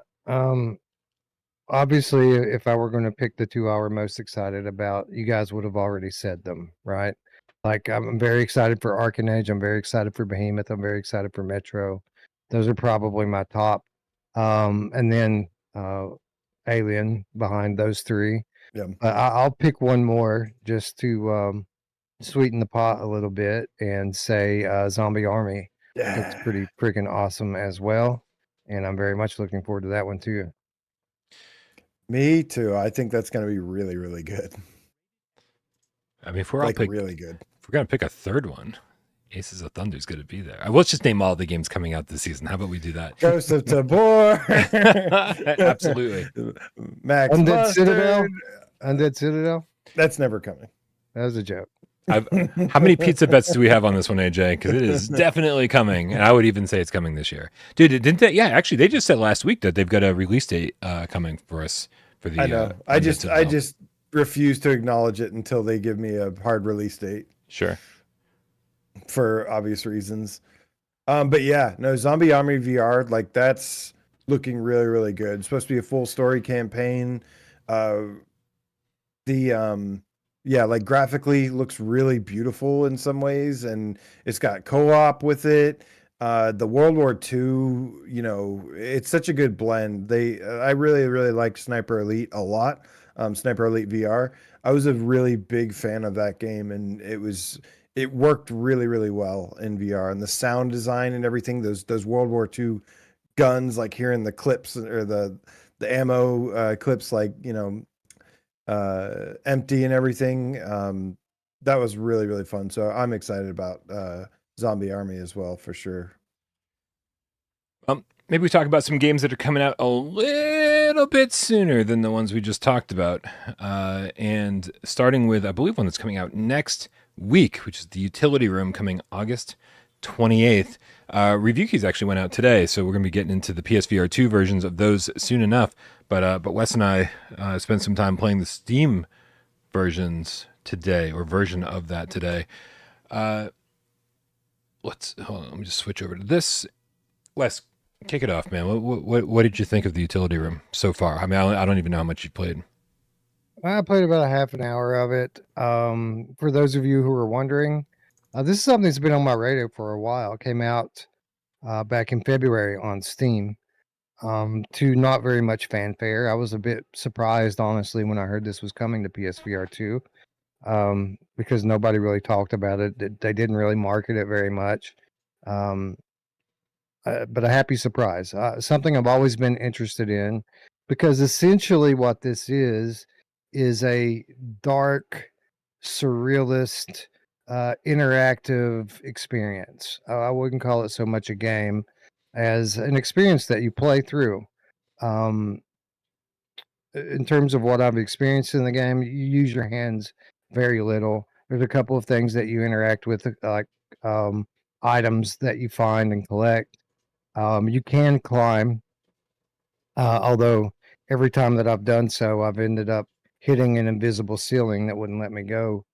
Obviously, if I were going to pick the 2 I'm most excited about, you guys would have already said them, right? Like, I'm very excited for Arken Age. I'm very excited for Behemoth. I'm very excited for Metro. Those are probably my top. And then Alien behind those 3. Yeah. I'll pick one more just to sweeten the pot a little bit and say Zombie Army. Yeah. Looks pretty freaking awesome as well. And I'm very much looking forward to that one too. Me too. I think that's going to be really, really good. I mean, if we're really good. If we're gonna pick a third one, Aces of Thunder is going to be there. Let's just name all the games coming out this season. How about we do that? Ghost of Tabor. Absolutely. Max Undead Mustard. Citadel. Undead Citadel. That's never coming. That was a joke. How many pizza bets do we have on this one, AJ? Because it is definitely coming, and I would even say it's coming this year, dude. Didn't they? Yeah, actually, they just said last week that they've got a release date coming for us for the. I know. I just refuse to acknowledge it until they give me a hard release date. Sure. For obvious reasons, but yeah, no, Zombie Army VR, like that's looking really, really good. It's supposed to be a full story campaign. Like graphically looks really beautiful in some ways, and it's got co-op with it. The World War II, it's such a good blend. I really, really like Sniper Elite a lot. Sniper Elite VR. I was a really big fan of that game, and it was it worked really, really well in VR, and the sound design and everything. Those World War II guns, like hearing the clips or the ammo clips, like empty and everything. That was really, really fun. So I'm excited about Zombie Army as well, for sure. Maybe we talk about some games that are coming out a little bit sooner than the ones we just talked about. And starting with, I believe, one that's coming out next week, which is the Utility Room, coming August 28th. Review keys actually went out today, so we're going to be getting into the PSVR2 versions of those soon enough. But Wes and I spent some time playing the Steam versions today, or version of that today. Hold on, let me just switch over to this. Wes, kick it off, man. What did you think of the Utility Room so far? I mean, I don't even know how much you played. I played about a half an hour of it. For those of you who are wondering, this is something that's been on my radar for a while. It came out back in February on Steam to not very much fanfare. I was a bit surprised, honestly, when I heard this was coming to PSVR2 because nobody really talked about it. They didn't really market it very much. But a happy surprise. Something I've always been interested in, because essentially what this is a dark, surrealist, interactive experience. I wouldn't call it so much a game as an experience that you play through. In terms of what I've experienced in the game, you use your hands very little. There's a couple of things that you interact with, like items that you find and collect. You can climb, although every time that I've done so, I've ended up hitting an invisible ceiling that wouldn't let me go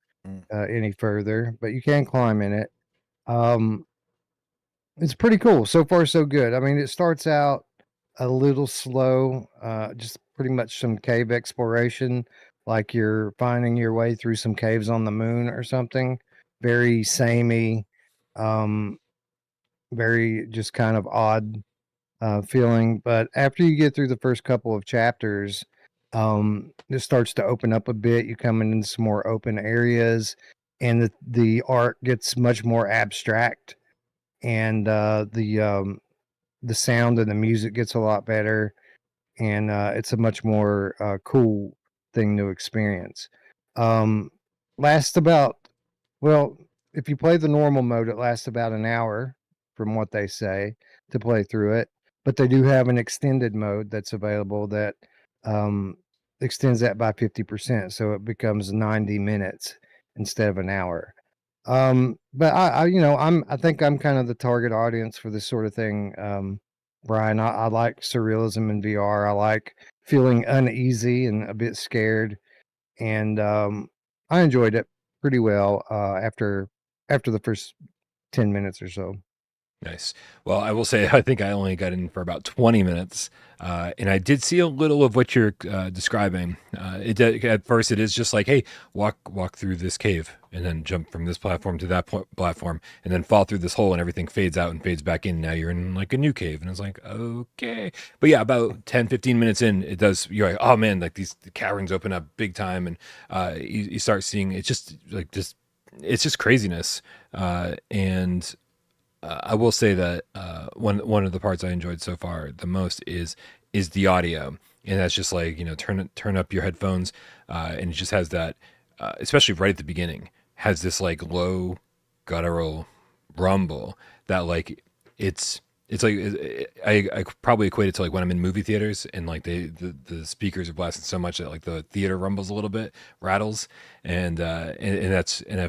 any further. But you can climb in it. It's pretty cool. So far, so good. I mean, it starts out a little slow, just pretty much some cave exploration, like you're finding your way through some caves on the moon or something. Very samey, very just kind of odd feeling. But after you get through the first couple of chapters, it starts to open up a bit. You come into some more open areas, and the art gets much more abstract, and the sound and the music gets a lot better, and it's a much more cool thing to experience. Lasts about, well, if you play the normal mode, it lasts about an hour from what they say to play through it. But they do have an extended mode that's available that extends that by 50%, so it becomes 90 minutes instead of an hour. But I think I'm kind of the target audience for this sort of thing. Brian, I like surrealism in VR. I like feeling uneasy and a bit scared, and I enjoyed it pretty well after the first 10 minutes or so. Nice. Well, I will say, I think I only got in for about 20 minutes, and I did see a little of what you're describing. At first, it is just like, hey, walk through this cave, and then jump from this platform to that platform, and then fall through this hole, and everything fades out and fades back in. Now you're in like a new cave, and it's like, okay. But yeah, about 10, 15 minutes in, you're like, oh man, like the caverns open up big time, and you start seeing, it's just craziness, and I will say that one of the parts I enjoyed so far the most is the audio, and that's just like, turn up your headphones, and it just has that, especially right at the beginning, has this like low guttural rumble that like it's like I probably equate it to like when I'm in movie theaters and like the speakers are blasting so much that like the theater rumbles a little bit, rattles, and I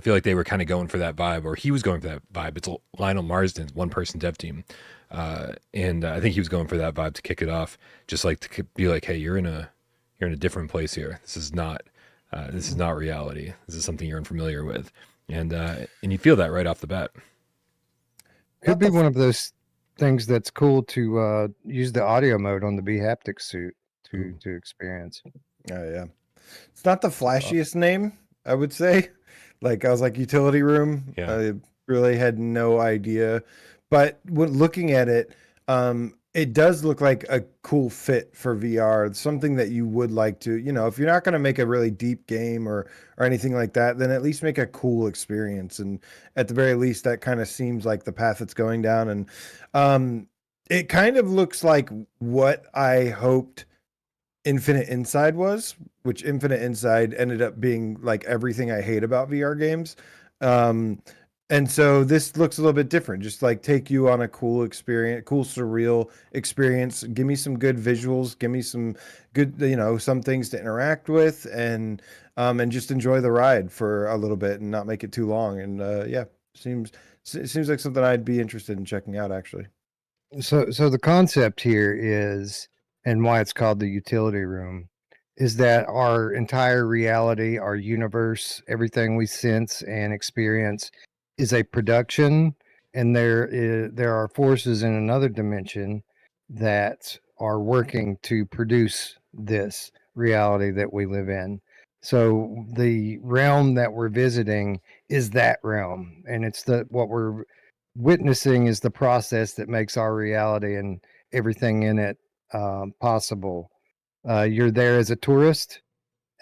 feel like they were kind of going for that vibe, or he was going for that vibe. It's Lionel Marsden's one person dev team, and I think he was going for that vibe to kick it off, just like to be like, hey, you're in a different place here. This is not reality. This is something you're unfamiliar with, and you feel that right off the bat. Could be one of those things that's cool to use the audio mode on the Behaptic suit to experience. Oh yeah, it's not the flashiest name, I would say. Like I was like Utility Room. Yeah. I really had no idea, but when looking at it, it does look like a cool fit for VR. Something that you would like to, if you're not going to make a really deep game or anything like that, then at least make a cool experience. And at the very least, that kind of seems like the path it's going down. And it kind of looks like what I hoped Infinite Inside was, which Infinite Inside ended up being like everything I hate about VR games. And so this looks a little bit different, just like take you on a cool experience, cool surreal experience. Give me some good visuals, give me some good, some things to interact with, and just enjoy the ride for a little bit and not make it too long. And yeah, seems like something I'd be interested in checking out, actually. So the concept here is, and why it's called the utility room, is that our entire reality, our universe, everything we sense and experience is a production, and there are forces in another dimension that are working to produce this reality that we live in. So the realm that we're visiting is that realm, and it's what we're witnessing is the process that makes our reality and everything in it possible. You're there as a tourist.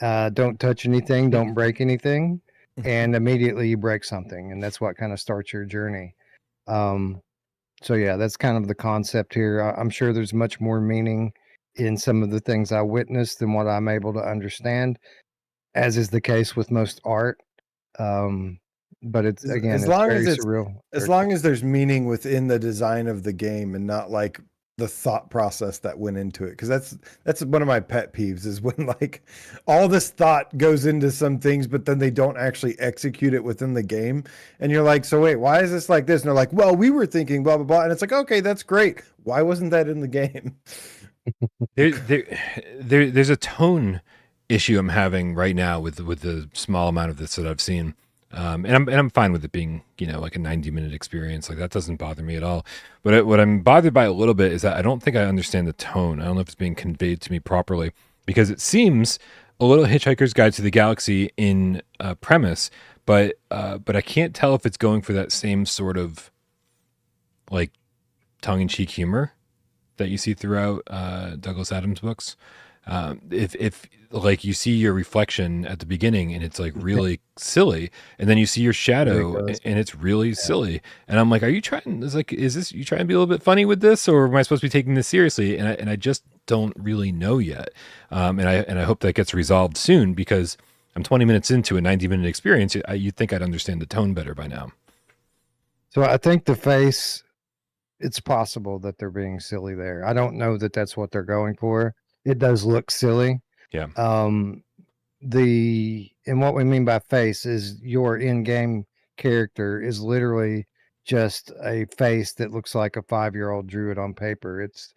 Don't touch anything. Don't break anything. And immediately you break something. And that's what kind of starts your journey. So, yeah, that's kind of the concept here. I'm sure there's much more meaning in some of the things I witnessed than what I'm able to understand, as is the case with most art. But it's, again, as it's long very as it's surreal. as long as there's meaning within the design of the game and not like the thought process that went into it, because that's one of my pet peeves is when like all this thought goes into some things but then they don't actually execute it within the game, and you're like, so wait, why is this like this? And they're like, well, we were thinking blah blah blah, and it's like, okay, that's great, why wasn't that in the game? There's a tone issue I'm having right now with the small amount of this that I've seen. And I'm fine with it being, like a 90-minute experience. Like that doesn't bother me at all. But what I'm bothered by a little bit is that I don't think I understand the tone. I don't know if it's being conveyed to me properly, because it seems a little Hitchhiker's Guide to the Galaxy in premise, but I can't tell if it's going for that same sort of like tongue-in-cheek humor that you see throughout Douglas Adams' books. If like you see your reflection at the beginning and it's like really silly, and then you see your shadow and it's really silly, and I'm like, are you trying? It's like, is this you trying to be a little bit funny with this, or am I supposed to be taking this seriously? And I just don't really know yet. And I hope that gets resolved soon, because I'm 20 minutes into a 90-minute experience. You'd think I'd understand the tone better by now. So I think the face, it's possible that they're being silly there. I don't know that that's what they're going for. It does look silly. Yeah. And what we mean by face is your in-game character is literally just a face that looks like a 5-year-old drew it on paper. It's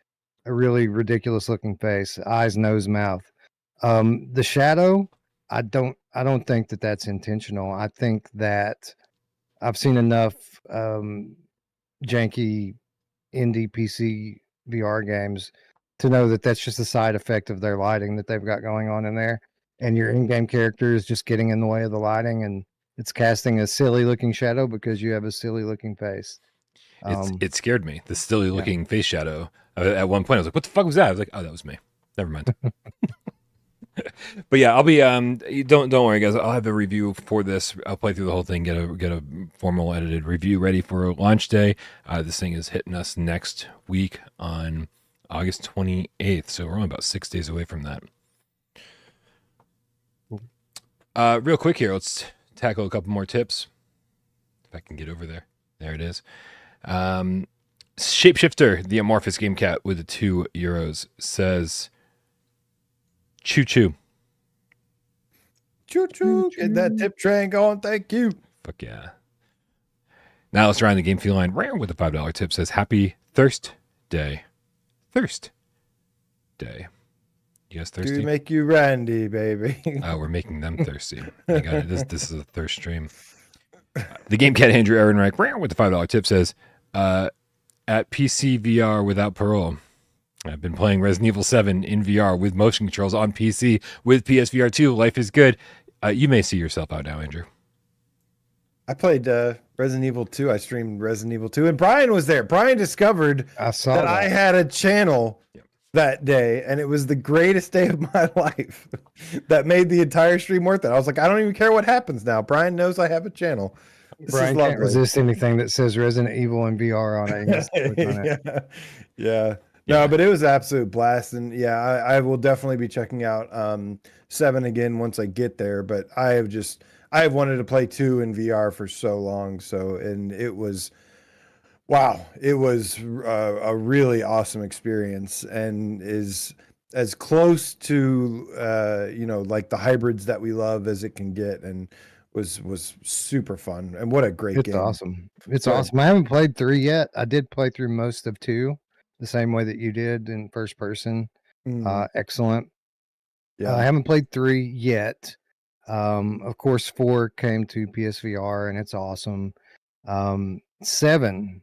a really ridiculous looking face, eyes, nose, mouth. The shadow, I don't think that that's intentional. I think that I've seen enough janky indie PC VR games to know that that's just a side effect of their lighting that they've got going on in there, and your in-game character is just getting in the way of the lighting, and it's casting a silly looking shadow because you have a silly looking face. It scared me, the silly looking face shadow. At one point I was like, what the fuck was that? I was like, oh, that was me, never mind. But yeah, I'll be don't worry guys, I'll have a review for this. I'll play through the whole thing, get a formal edited review ready for launch day. This thing is hitting us next week on August 28th, so we're only about 6 days away from that. Real quick here, let's tackle a couple more tips. If I can get over there. There it is. Shapeshifter, the amorphous game cat with the €2, says, choo choo. Choo choo, get that tip train going, thank you. Fuck yeah. Now let's run the game feel line with a $5 tip, says, happy Thirst Day. Thirst Day. You guys thirsty? Do make you randy, baby. Oh, we're making them thirsty. I got it. This is a thirst stream. The Game Cat Andrew Ehrenreich with the $5 tip says, at PSVR without Parole. I've been playing Resident Evil 7 in VR with motion controls on PC with PSVR2. Life is good. You may see yourself out now, Andrew. I played Resident Evil 2. I streamed Resident Evil 2, and Brian was there. Brian discovered I saw that I had a channel that day, and it was the greatest day of my life. That made the entire stream worth it. I was like, I don't even care what happens now. Brian knows I have a channel. This Brian is can't lovely. resist anything that says Resident Evil and VR on it. He has to click on it. Yeah. No, but it was an absolute blast, and yeah, I will definitely be checking out 7 again once I get there. But I've wanted to play 2 in VR for so long, and it was wow, it was a really awesome experience, and is as close to like the hybrids that we love as it can get, and was super fun. And what a great game! Awesome. It's awesome. I haven't played 3 yet. I did play through most of 2 the same way that you did in first person. Excellent. Yeah, I haven't played 3 yet. Of course, 4 came to PSVR and it's awesome. 7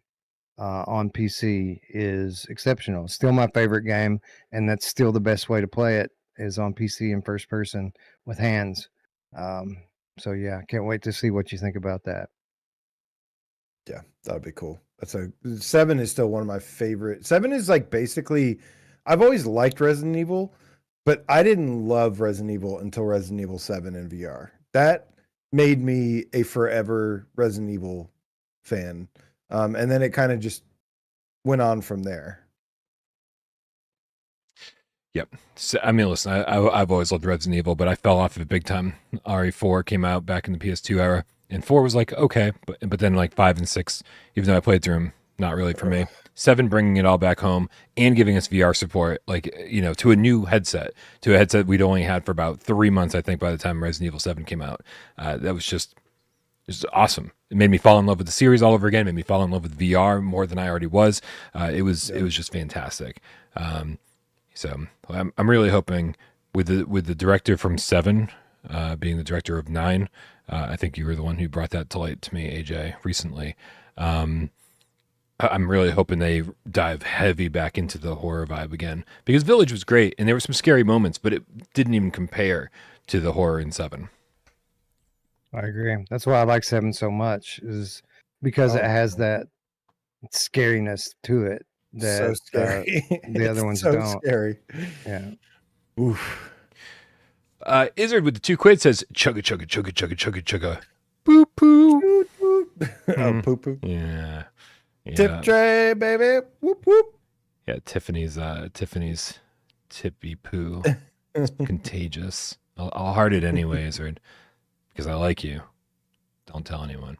on PC is exceptional. Still my favorite game, and that's still the best way to play it is on PC in first person with hands. So yeah, can't wait to see what you think about that. Yeah, that would be cool. 7 is still one of my favorite. 7 is like basically, I've always liked Resident Evil, but I didn't love Resident Evil until Resident Evil 7 in VR. That made me a forever Resident Evil fan. And then it kind of just went on from there. Yep. So, I mean, listen, I've always loved Resident Evil, but I fell off of it big time. RE4 came out back in the PS2 era, and 4 was like, okay, but then like 5 and 6, even though I played through them, not really for me. 7 bringing it all back home and giving us VR support, like, to a new headset, to a headset we'd only had for about 3 months, I think, by the time Resident Evil 7 came out. That was just awesome. It made me fall in love with the series all over again. It made me fall in love with VR more than I already was. It was just fantastic. So I'm really hoping with the director from 7 being the director of 9. I think you were the one who brought that to light to me, AJ, recently. I'm really hoping they dive heavy back into the horror vibe again, because Village was great and there were some scary moments, but it didn't even compare to the horror in 7. I agree. That's why I like 7 so much, is because it has that scariness to it that so scary. The other ones so don't. Scary. Yeah. Oof. Izzard with the 2 quid says chugga chugga chugga chugga chugga chugga poo poo. Oh, poo poo. Yeah. Tip tray, baby. Whoop whoop. Yeah, Tiffany's tippy poo. It's contagious. I'll heart it anyway, Izzard, because I like you. Don't tell anyone.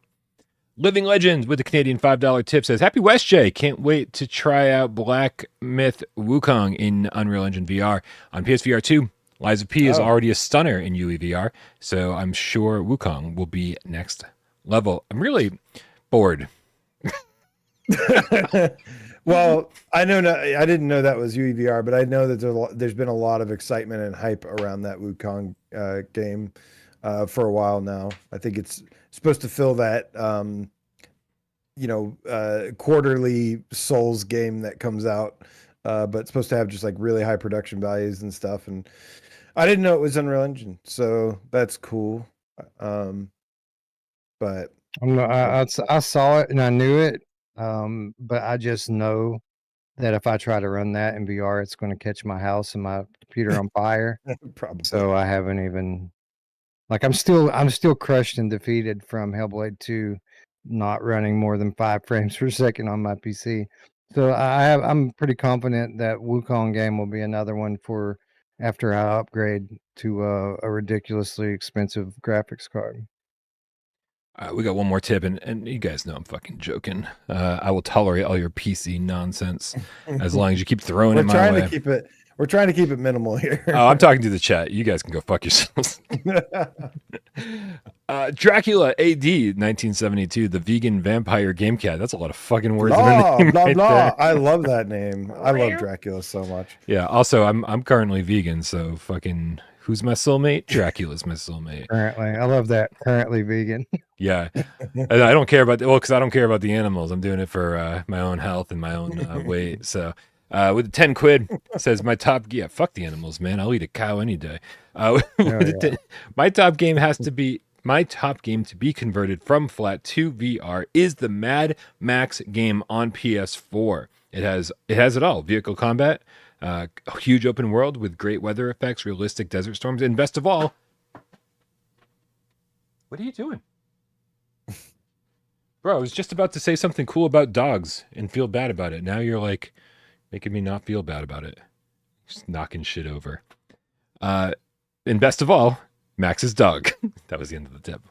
Living Legends with the Canadian $5 tip says, Happy West J. Can't wait to try out Black Myth Wukong in Unreal Engine VR. On PSVR 2, Liza P is already a stunner in UEVR, so I'm sure Wukong will be next level. I'm really bored. Well, I didn't know that was UEVR, but I know that there's been a lot of excitement and hype around that Wukong game for a while now. I think it's supposed to fill that quarterly Souls game that comes out, but it's supposed to have just like really high production values and stuff. And I didn't know it was Unreal Engine, so that's cool. But I saw it and I knew it, but I just know that if I try to run that in VR, it's going to catch my house and my computer on fire. probably. So I haven't even. Like I'm still crushed and defeated from Hellblade 2 not running more than 5 frames per second on my PC. So I'm pretty confident that Wukong game will be another one for after I upgrade to a ridiculously expensive graphics card. We got one more tip, and you guys know I'm fucking joking. I will tolerate all your PC nonsense as long as you keep throwing it my way. We're trying to keep it minimal here. Oh, I'm talking to the chat. You guys can go fuck yourselves. Dracula AD 1972, the vegan vampire game cat. That's a lot of fucking words. Blah, blah, blah. I love that name. I love Dracula so much. Yeah. Also, I'm currently vegan, so fucking who's my soulmate? Dracula's my soulmate. Currently, I love that. Currently vegan. Yeah, I don't care about because I don't care about the animals. I'm doing it for my own health and my own weight. So. With the 10 quid, says my top. Yeah, fuck the animals, man. I'll eat a cow any day. My top game has to be my top game to be converted from Flat2VR is the Mad Max game on PS4. It has it all: vehicle combat, a huge open world with great weather effects, realistic desert storms, and best of all, what are you doing? Bro, I was just about to say something cool about dogs and feel bad about it. Now you're like making me not feel bad about it. Just knocking shit over. And best of all, Max's dog. That was the end of the tip.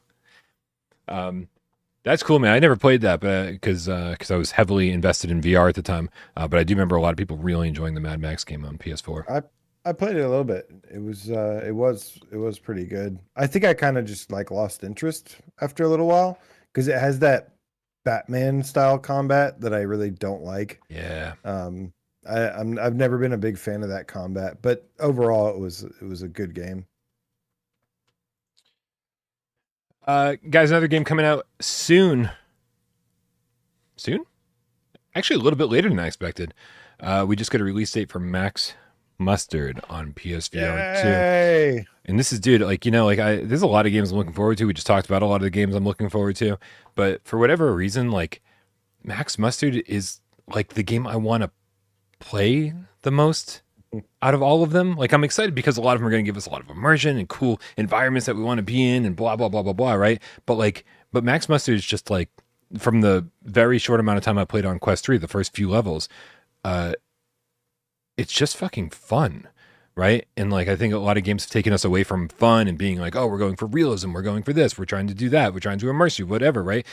That's cool, man. I never played that because I was heavily invested in VR at the time. But I do remember a lot of people really enjoying the Mad Max game on PS4. I played it a little bit. It was pretty good. I think I kind of just like lost interest after a little while because it has that Batman style combat that I really don't like. Yeah. I've never been a big fan of that combat, but overall it was a good game. Guys, another game coming out soon. Soon? Actually, a little bit later than I expected. We just got a release date for Max Mustard on PSVR2. Yay! And this is, dude, like, there's a lot of games I'm looking forward to. We just talked about a lot of the games I'm looking forward to. But for whatever reason, like, Max Mustard is, like, the game I want to play the most out of all of them. Like, I'm excited because a lot of them are going to give us a lot of immersion and cool environments that we want to be in and blah, blah, blah, blah, blah, right? But Max Mustard is just, like, from the very short amount of time I played on Quest 3, the first few levels, it's just fucking fun. Right. And like, I think a lot of games have taken us away from fun and being like, oh, we're going for realism. We're going for this. We're trying to do that. We're trying to immerse you, whatever. Right.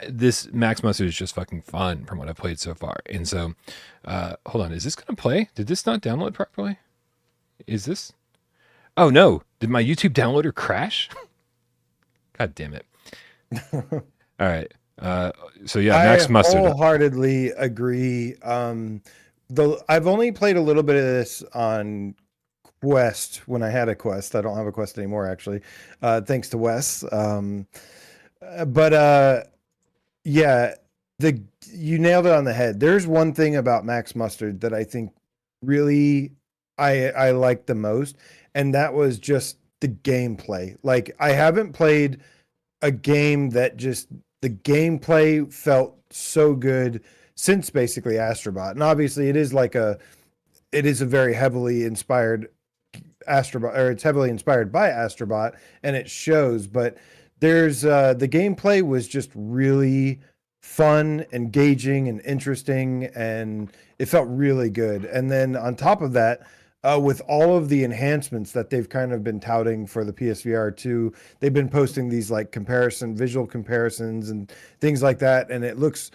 This Max Mustard is just fucking fun from what I've played so far. And so, hold on. Is this going to play? Did this not download properly? Is this? Oh, no. Did my YouTube downloader crash? God damn it. All right. So, yeah, Max Mustard. I wholeheartedly agree. I've only played a little bit of this on Quest when I had a Quest. I don't have a Quest anymore, actually, thanks to Wes. Yeah, you nailed it on the head. There's one thing about Max Mustard that I think really I like the most, and that was just the gameplay. Like, I haven't played a game that just the gameplay felt so good since basically Astrobot. And obviously it is a very heavily inspired Astrobot, or it's heavily inspired by Astrobot, and it shows. But there's the gameplay was just really fun, engaging, and interesting, and it felt really good. And then on top of that, with all of the enhancements that they've kind of been touting for the PSVR2, they've been posting these like visual comparisons and things like that, and it looks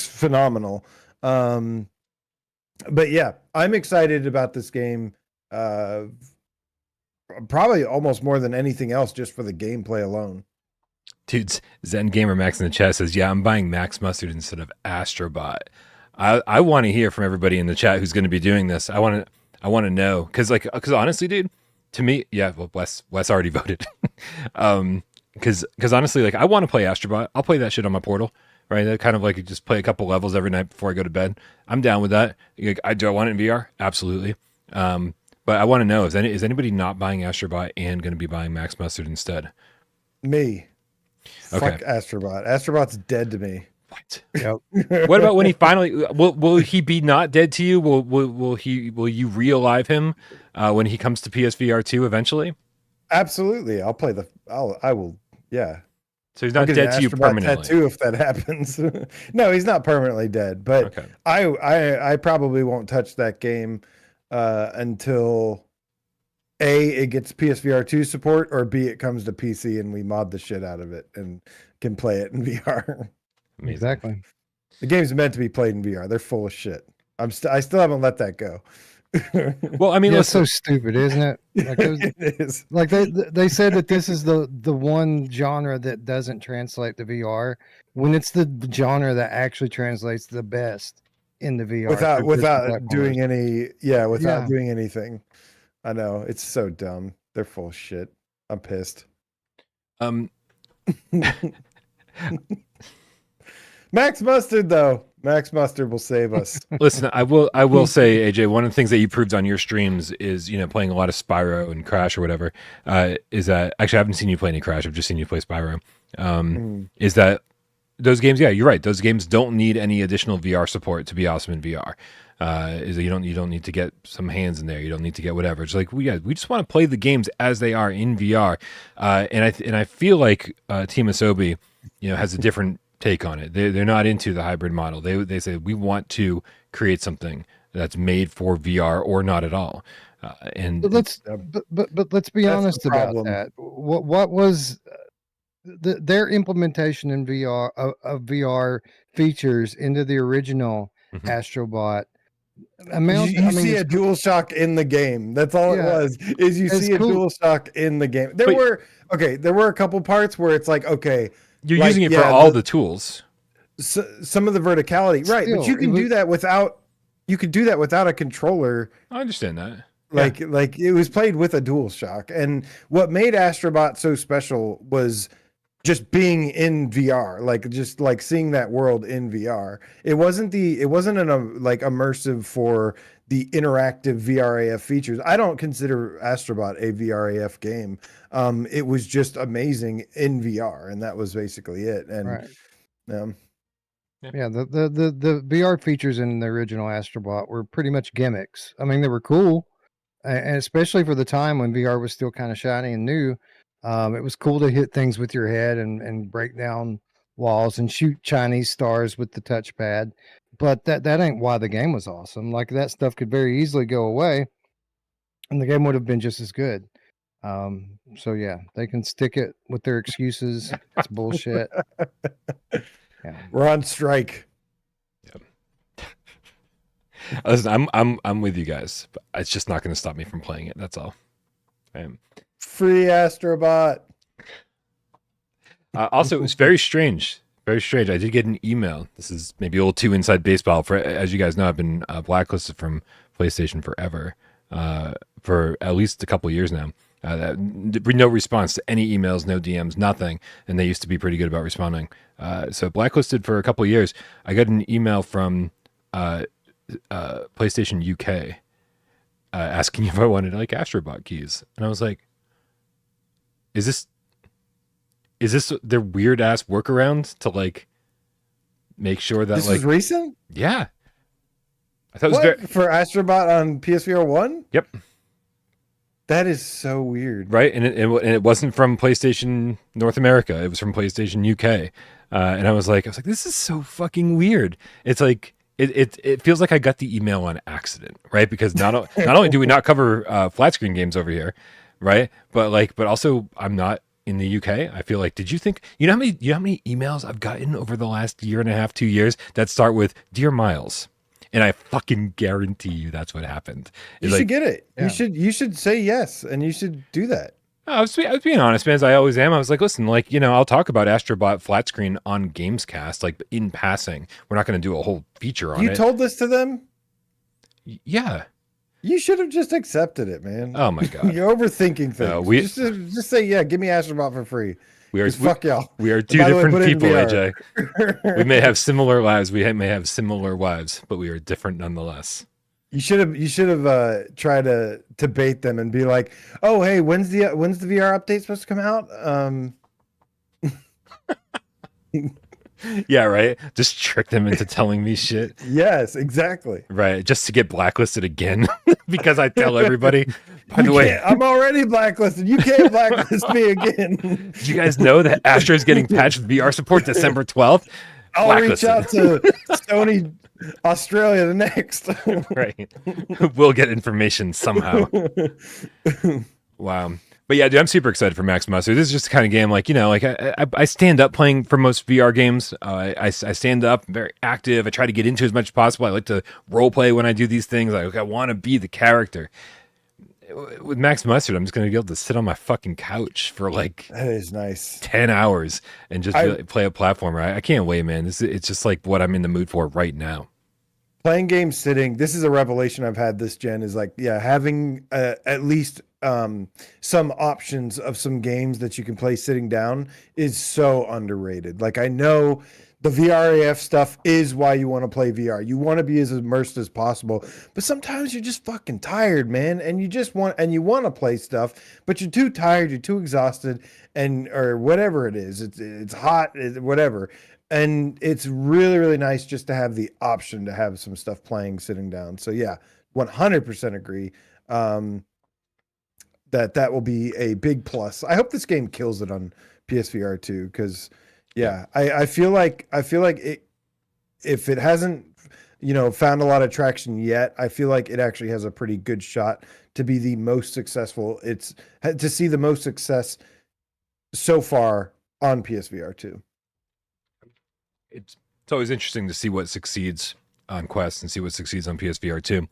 phenomenal. But yeah, I'm excited about this game. Probably almost more than anything else, just for the gameplay alone. Dude, Zen Gamer Max in the chat says, yeah, I'm buying Max Mustard instead of Astrobot. I want to hear from everybody in the chat who's going to be doing this. I want to know, because honestly, dude, to me, yeah, well, Wes already voted. Because honestly, like, I want to play Astrobot. I'll play that shit on my Portal, right? That kind of like just play a couple levels every night before I go to bed. I'm down with that. Like, do I want it in VR? Absolutely. But I want to know, is anybody not buying Astrobot and going to be buying Max Mustard instead? Me. Okay. Fuck Astrobot. Astrobot's dead to me. What? Yep. What about when he finally will he be not dead to you? Will you re-alive him when he comes to PSVR2 eventually? Absolutely. I will. Yeah. So he's not dead to you permanently. Tattoo if that happens. No, he's not permanently dead. But okay. I probably won't touch that game until A, it gets PSVR2 support, or B, it comes to PC and we mod the shit out of it and can play it in VR. Amazing. Exactly. The game's meant to be played in VR. They're full of shit. I still haven't let that go. Well, I mean, it's so stupid, isn't it? Like, it is. Like they said that this is the one genre that doesn't translate to VR, when it's the genre that actually translates the best in the VR without doing doing anything. I know, it's so dumb. They're full of shit. I'm pissed. Um. Max Mustard, though, Max Mustard will save us. Listen, I will say, AJ, one of the things that you proved on your streams is, playing a lot of Spyro and Crash or whatever, is that, actually I haven't seen you play any Crash, I've just seen you play Spyro. Is that those games, yeah, you're right. Those games don't need any additional VR support to be awesome in VR. Is that you don't need to get some hands in there. You don't need to get whatever. It's like we just want to play the games as they are in VR. And I feel like Team Asobi, has a different take on it. They're not into the hybrid model. They say we want to create something that's made for VR or not at all. But let's be honest about that. What was their implementation in VR of VR features into the original Astrobot? You see a DualShock in the game. That's all it was. Is you see a DualShock in the game. There were a couple parts where it's like, okay, you're using it for all the tools. Some of the verticality, right? But you can do that without. You could do that without a controller. I understand that. Like it was played with a DualShock, and what made Astrobot so special was just being in VR, just seeing that world in VR. It wasn't immersive for the interactive VRAF features. I don't consider Astrobot a VRAF game. It was just amazing in VR, and that was basically it. And the VR features in the original Astrobot were pretty much gimmicks. I mean, they were cool, and especially for the time when VR was still kind of shiny and new. It was cool to hit things with your head and break down walls and shoot Chinese stars with the touchpad. But that ain't why the game was awesome. Like, that stuff could very easily go away and the game would have been just as good. So yeah, they can stick it with their excuses. It's bullshit. Yeah. We're on strike. Yep. Listen, I'm with you guys, but it's just not going to stop me from playing it. That's all. Free Astrobot. Also, it was very strange. Very strange. I did get an email. This is maybe a little too inside baseball. As you guys know, I've been blacklisted from PlayStation forever, for at least a couple of years now. No response to any emails, no DMs, nothing. And they used to be pretty good about responding. So blacklisted for a couple of years. I got an email from PlayStation UK asking if I wanted Astrobot keys, and I was like, Is this their weird ass workaround to make sure that this is recent? Yeah, I thought it was for Astrobot on PSVR 1. Yep, that is so weird, right? And it wasn't from PlayStation North America; it was from PlayStation UK. And I was like, this is so fucking weird. It's like it feels like I got the email on accident, right? Because not only do we not cover flat screen games over here, right? But also I'm not in the UK. I feel like, did you think, how many emails I've gotten over the last year and a half, 2 years that start with "Dear Miles," and I fucking guarantee you that's what happened. You should get it. Yeah. You should say yes, and you should do that. I was being honest, man, as I always am. I was like, listen, I'll talk about Astrobot flat screen on GAMESCAST, in passing. We're not going to do a whole feature on it. You told this to them? Yeah. You should have just accepted it, man. Oh my god, you're overthinking things. Just say, yeah, give me Astrobot for free. Fuck y'all. We are two different people, AJ. We may have similar lives. We may have similar wives, but we are different nonetheless. You should have tried to bait them and be like, oh, hey, when's the VR update supposed to come out? Yeah, right. Just trick them into telling me shit. Yes, exactly. Right, just to get blacklisted again because I tell everybody. By the way, I'm already blacklisted. You can't blacklist me again. Did you guys know that Astro is getting patched with VR support December 12th? I'll reach out to Sony Australia the next. Right. We'll get information somehow. Wow. But yeah, dude, I'm super excited for Max Mustard. This is just the kind of game, I stand up playing for most VR games. I stand up, I'm very active. I try to get into as much as possible. I like to role play when I do these things. I want to be the character. With Max Mustard, I'm just going to be able to sit on my fucking couch for that is nice 10 hours and just play a platformer. I can't wait, man. It's just what I'm in the mood for right now. Playing games sitting. This is a revelation I've had this gen is having at least some options of some games that you can play sitting down is so underrated. I know the VRAF stuff is why you want to play VR. You want to be as immersed as possible, but sometimes you're just fucking tired, man, and you want to play stuff, but you're too tired, you're too exhausted, or whatever it is. It's hot, whatever. And it's really, really nice just to have the option to have some stuff playing sitting down. So yeah, 100% agree. That will be a big plus. I hope this game kills it on PSVR 2 because I feel like it, if it hasn't found a lot of traction yet, I feel like it actually has a pretty good shot to be the most successful. It's to see the most success so far on PSVR 2. It's always interesting to see what succeeds on Quest and see what succeeds on PSVR 2.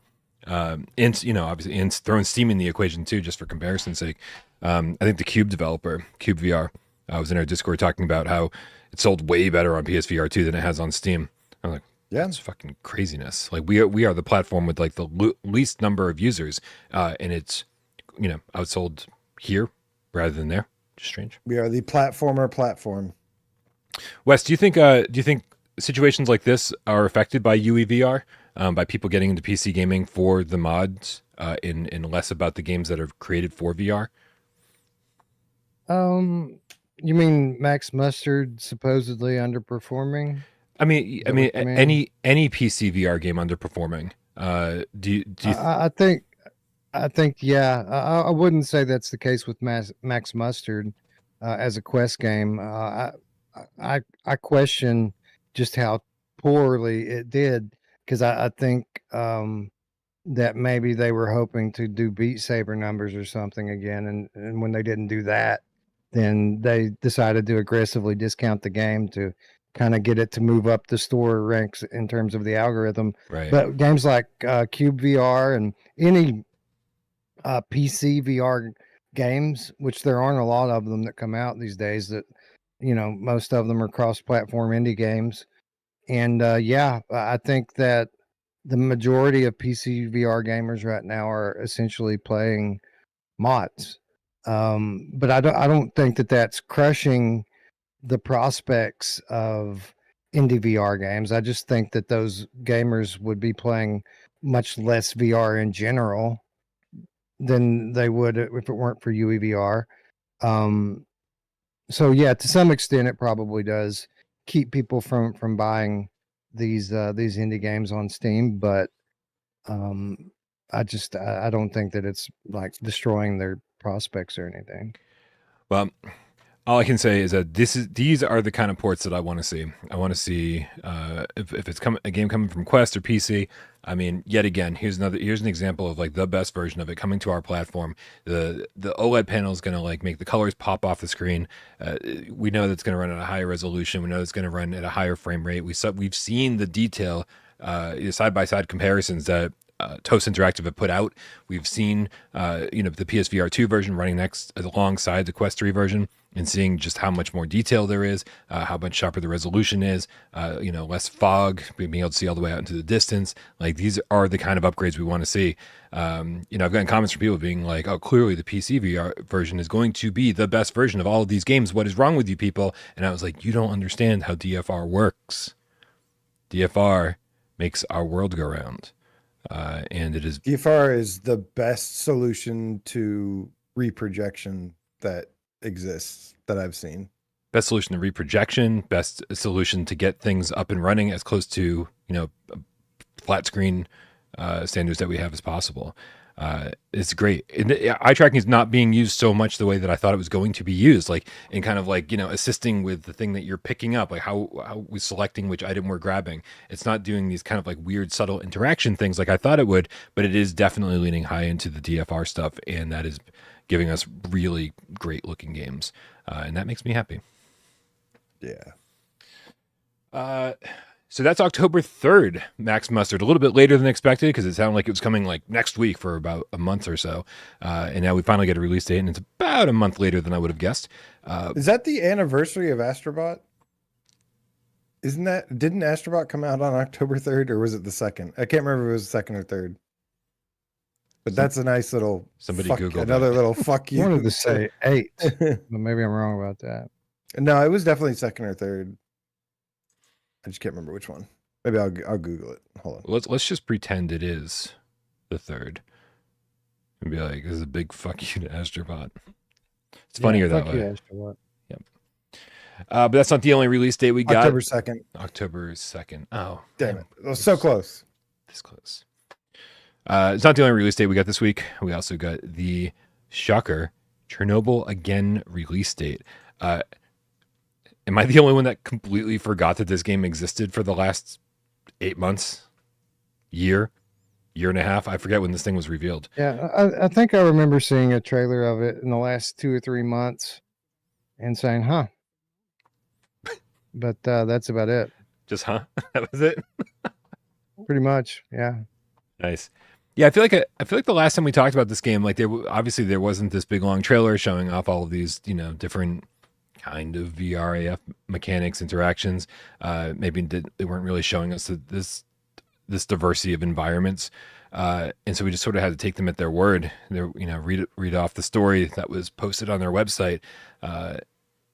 Obviously Int's throwing Steam in the equation too, just for comparison's sake. I think the Cube developer, Cube VR, was in our Discord talking about how it sold way better on PSVR 2 than it has on Steam. I'm like, yeah, it's fucking craziness. Like we are the platform with like the least number of users, and it's outsold here rather than there. Just strange. We are the platform. Wes, do you think situations like this are affected by UEVR, by people getting into PC gaming for the mods, and less about the games that are created for VR? You mean Max Mustard supposedly underperforming? I mean, any PC VR game underperforming. Do you I think yeah. I wouldn't say that's the case with Max Mustard as a Quest game. I question just how poorly it did because I think that maybe they were hoping to do Beat Saber numbers or something again, and when they didn't do that, then they decided to aggressively discount the game to kind of get it to move up the store ranks in terms of the algorithm. Right. But games like Cube VR and any PC VR games, which there aren't a lot of them that come out these days, that most of them are cross-platform indie games. And I think that the majority of PC VR gamers right now are essentially playing mods. But I don't think that that's crushing the prospects of indie VR games. I just think that those gamers would be playing much less VR in general than they would if it weren't for UEVR. So yeah, to some extent, it probably does keep people from buying these indie games on Steam, but I don't think that it's like destroying their prospects or anything. Well, all I can say is that these are the kind of ports that I want to see. I want to see if it's a game coming from Quest or PC. I mean, yet again, here's an example of like the best version of it coming to our platform. The OLED panel is going to like make the colors pop off the screen. We know that it's going to run at a higher resolution. We know it's going to run at a higher frame rate. We've seen the detail, side by side comparisons that Toast Interactive have put out. We've seen the PSVR2 version running alongside the Quest 3 version, and seeing just how much more detail there is, how much sharper the resolution is, less fog, being able to see all the way out into the distance. Like, these are the kind of upgrades we want to see. I've gotten comments from people being like, oh, clearly the PC VR version is going to be the best version of all of these games. What is wrong with you people? And I was like, you don't understand how DFR works. DFR makes our world go round. And it is DFR is the best solution to reprojection that exists that I've seen. Best solution to reprojection, best solution to get things up and running as close to flat screen standards that we have as possible. It's great. Eye tracking is not being used so much the way that I thought it was going to be used, like in kind of like assisting with the thing that you're picking up, like how we're selecting which item we're grabbing. It's not doing these kind of like weird subtle interaction things like I thought it would, but it is definitely leaning high into the DFR stuff, and that is giving us really great looking games, and that makes me happy. Yeah. So that's October 3rd, Max Mustard. A little bit later than expected because it sounded like it was coming like next week for about a month or so. And now we finally get a release date, and it's about a month later than I would have guessed. Is that the anniversary of Astrobot? Didn't Astrobot come out on October 3rd, or was it the 2nd? I can't remember if it was the 2nd or 3rd. But that's a nice little Google another little fuck you. I wanted to say 8, but maybe I'm wrong about that. No, it was definitely 2nd or 3rd. I just can't remember which one. Maybe I'll Google it. Hold on. Let's just pretend it is the third. And be like, this is a big fuck you to Astrobot. It's funnier that way. Yep. But that's not the only release date we got. October 2nd. October 2nd. Oh, damn it. It was so close. This close. It's not the only release date we got this week. We also got the shocker Chernobyl Again release date. Am I the only one that completely forgot that this game existed for the last 8 months? Year and a half? I forget when this thing was revealed. Yeah, I think I remember seeing a trailer of it in the last 2 or 3 months and saying, huh. But that's about it. Just huh? That was it? Pretty much, yeah. Nice. Yeah, I feel like the last time we talked about this game, like obviously there wasn't this big long trailer showing off all of these, different kind of VR AF mechanics, interactions. Maybe they weren't really showing us this diversity of environments, and so we just sort of had to take them at their word. Read off the story that was posted on their website.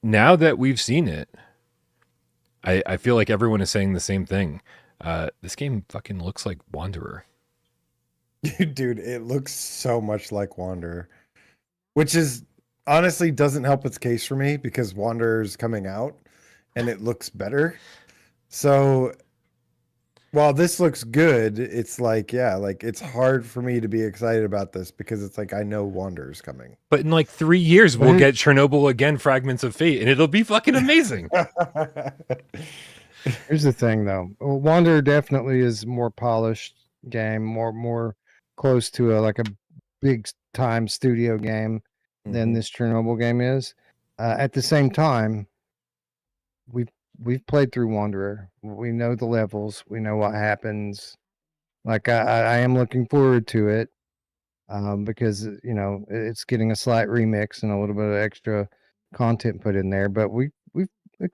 Now that we've seen it, I feel like everyone is saying the same thing. This game fucking looks like Wanderer. Dude, it looks so much like Wanderer, which is honestly doesn't help its case for me because Wanderer's coming out and it looks better. So while this looks good, it's like, yeah, like it's hard for me to be excited about this because it's like I know Wanderer's coming. But in like 3 years, we'll get Chernobyl Again, Fragments of Fate, and it'll be fucking amazing. Here's the thing, though. Wanderer definitely is more polished game, more close to a big time studio game than this Chernobyl game is. At the same time, we've played through Wanderer. We know the levels. We know what happens. Like I am looking forward to it because it's getting a slight remix and a little bit of extra content put in there. But we've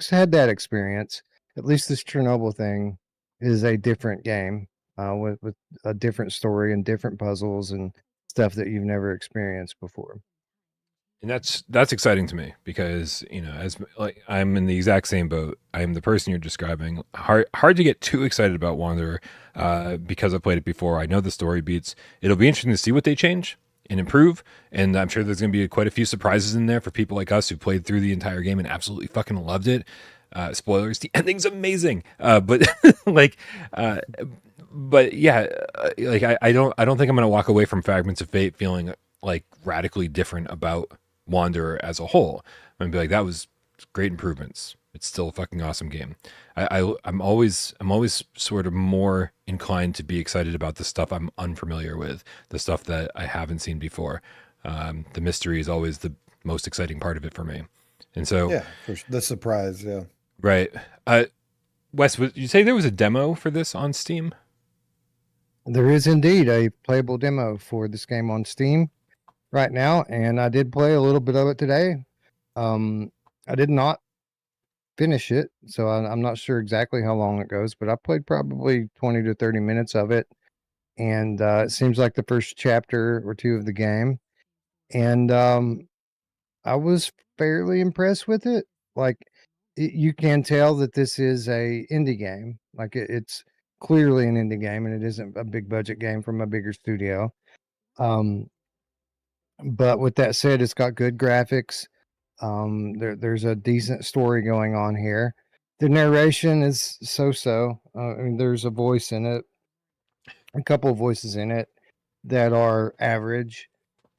had that experience. At least this Chernobyl thing is a different game with a different story and different puzzles and stuff that you've never experienced before. And that's exciting to me because, as like I'm in the exact same boat. I am the person you're describing. Hard to get too excited about Wanderer because I played it before. I know the story beats. It'll be interesting to see what they change and improve. And I'm sure there's going to be quite a few surprises in there for people like us who played through the entire game and absolutely fucking loved it. Spoilers, the ending's amazing. But yeah, like I don't think I'm going to walk away from Fragments of Fate feeling like radically different about Wanderer as a whole. I'm gonna be like, that was great improvements. It's still a fucking awesome game. I'm always sort of more inclined to be excited about the stuff I'm unfamiliar with, the stuff that I haven't seen before. The mystery is always the most exciting part of it for me. And so, yeah, for the surprise, yeah, right. Wes, you say there was a demo for this on Steam? There is indeed a playable demo for this game on Steam right now, and I did play a little bit of it today. I did not finish it, so I'm not sure exactly how long it goes, but I played probably 20 to 30 minutes of it, and it seems like the first chapter or two of the game, and I was fairly impressed with it. Like, you can tell that this is a indie game. Like, it's clearly an indie game, and it isn't a big budget game from a bigger studio. But with that said, it's got good graphics. There's a decent story going on here. The narration is so-so. I mean, there's a voice in it, a couple of voices in it that are average.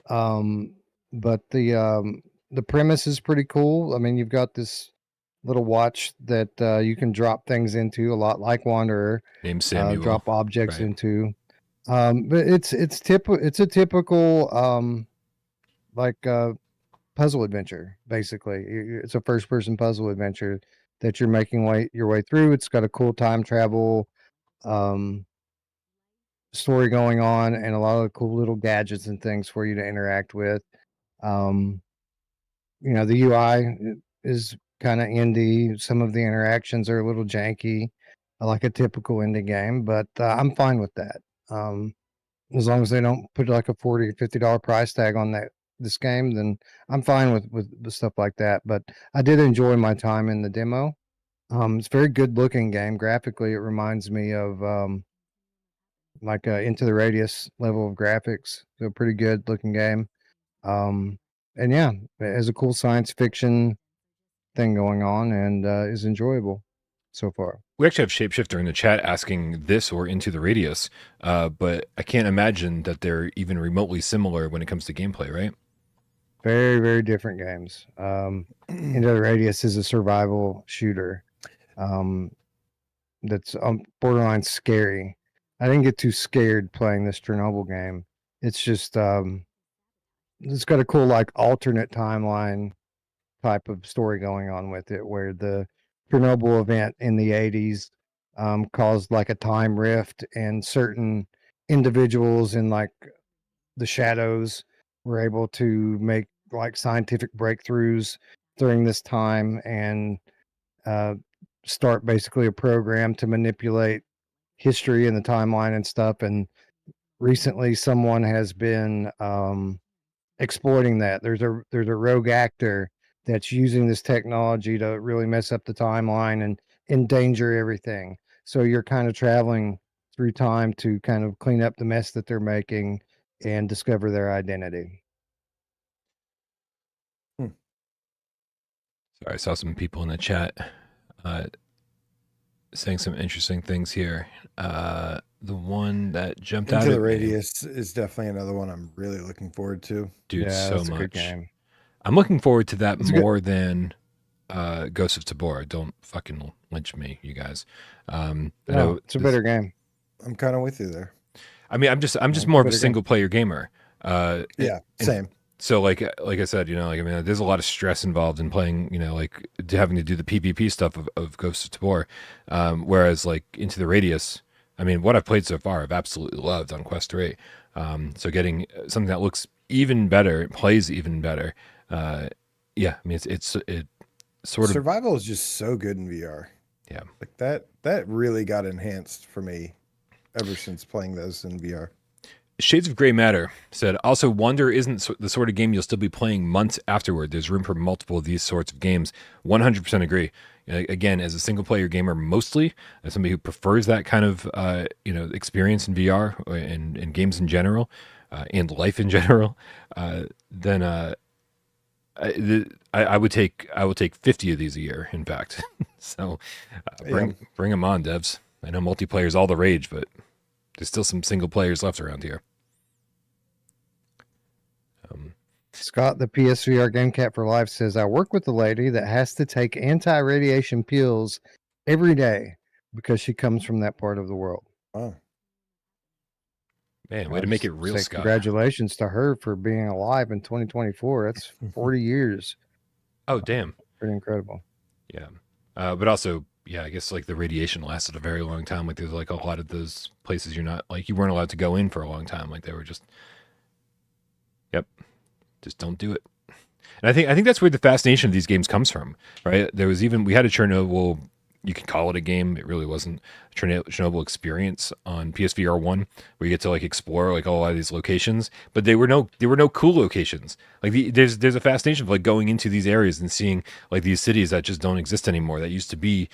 But the premise is pretty cool. I mean, you've got this little watch that you can drop things into, a lot like Wanderer. Named Samuel. Drop objects right. into. But it's a typical puzzle adventure. Basically, it's a first-person puzzle adventure that you're making your way through. It's got a cool time travel story going on, and a lot of cool little gadgets and things for you to interact with. The UI is kind of indie. Some of the interactions are a little janky, like a typical indie game, but I'm fine with that. As long as they don't put like a $40 or $50 price tag on this game, then I'm fine with stuff like that. But I did enjoy my time in the demo. It's a very good looking game. Graphically, it reminds me of like Into the Radius level of graphics. So pretty good looking game. And yeah, it has a cool science fiction thing going on and is enjoyable so far. We actually have Shapeshifter in the chat asking this or Into the Radius, but I can't imagine that they're even remotely similar when it comes to gameplay, right? Very, very different games. Into the Radius is a survival shooter that's borderline scary. I didn't get too scared playing this Chernobyl game. It's just it's got a cool like alternate timeline type of story going on with it, where the Chernobyl event in the 80s caused like a time rift, and certain individuals in like the shadows were able to make like scientific breakthroughs during this time and start basically a program to manipulate history and the timeline and stuff. And recently someone has been exploiting that. There's a rogue actor that's using this technology to really mess up the timeline and endanger everything. So you're kind of traveling through time to kind of clean up the mess that they're making and discover their identity. Sorry, I saw some people in the chat saying some interesting things here. The one that jumped out Into at the me, Radius is definitely another one I'm really looking forward to. dude, Yeah, so that's a good much. game. I'm looking forward to that It's good. more than Ghost of Tabor. Don't fucking lynch me, you guys. I No, know it's a this- better game. I'm kind of with you there. I mean, I'm just it's more of a better game. single player gamer. Yeah, and same. So like I said, you know, like I mean, there's a lot of stress involved in playing, you know, like having to do the PvP stuff of Ghost of Tabor, whereas like Into the Radius, I mean, what I've played so far, I've absolutely loved on Quest 3. So getting something that looks even better, plays even better, yeah, I mean, it sort of Survival is just so good in VR. Yeah. Like that really got enhanced for me ever since playing those in VR. Shades of Grey Matter said, also, Wonder isn't the sort of game you'll still be playing months afterward. There's room for multiple of these sorts of games. 100% agree. Again, as a single player gamer, mostly as somebody who prefers that kind of experience in VR and games in general, and life in general, then I would take 50 of these a year. In fact, so bring them on, devs. I know multiplayer is all the rage, but there's still some single players left around here. Scott, the PSVR Game Cat for Life, says, I work with a lady that has to take anti-radiation pills every day because she comes from that part of the world. Oh, Man, way to make it real, Scott. Congratulations to her for being alive in 2024. That's 40 years. Oh, damn. Pretty incredible. Yeah. But also, yeah, I guess like the radiation lasted a very long time. Like there's like a lot of those places you weren't allowed to go in for a long time. Like they were just, yep, just don't do it. And I think that's where the fascination of these games comes from, right? We had a Chernobyl, you could call it a game. It really wasn't a Chernobyl experience on PSVR 1, where you get to like explore like a lot of these locations, but there were no cool locations. Like there's a fascination of like going into these areas and seeing like these cities that just don't exist anymore, that used to be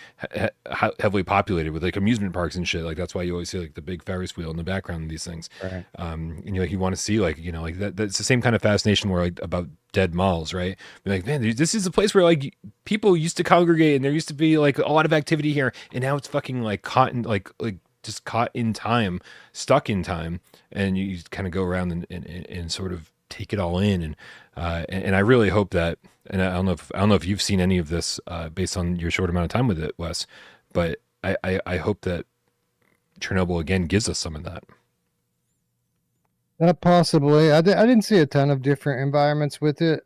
heavily populated with like amusement parks and shit. Like that's why you always see like the big Ferris wheel in the background of these things. Right. And you want to see like, you know, like that's the same kind of fascination where like about dead malls, right? Be like, man, this is a place where like people used to congregate and there used to be like a lot of activity here, and now it's fucking like caught in like just caught in time, stuck in time, and you kind of go around and sort of take it all in, and I really hope that, and I don't know if you've seen any of this based on your short amount of time with it, Wes, but I hope that Chernobyl again gives us some of that. Possibly. I didn't see a ton of different environments with it.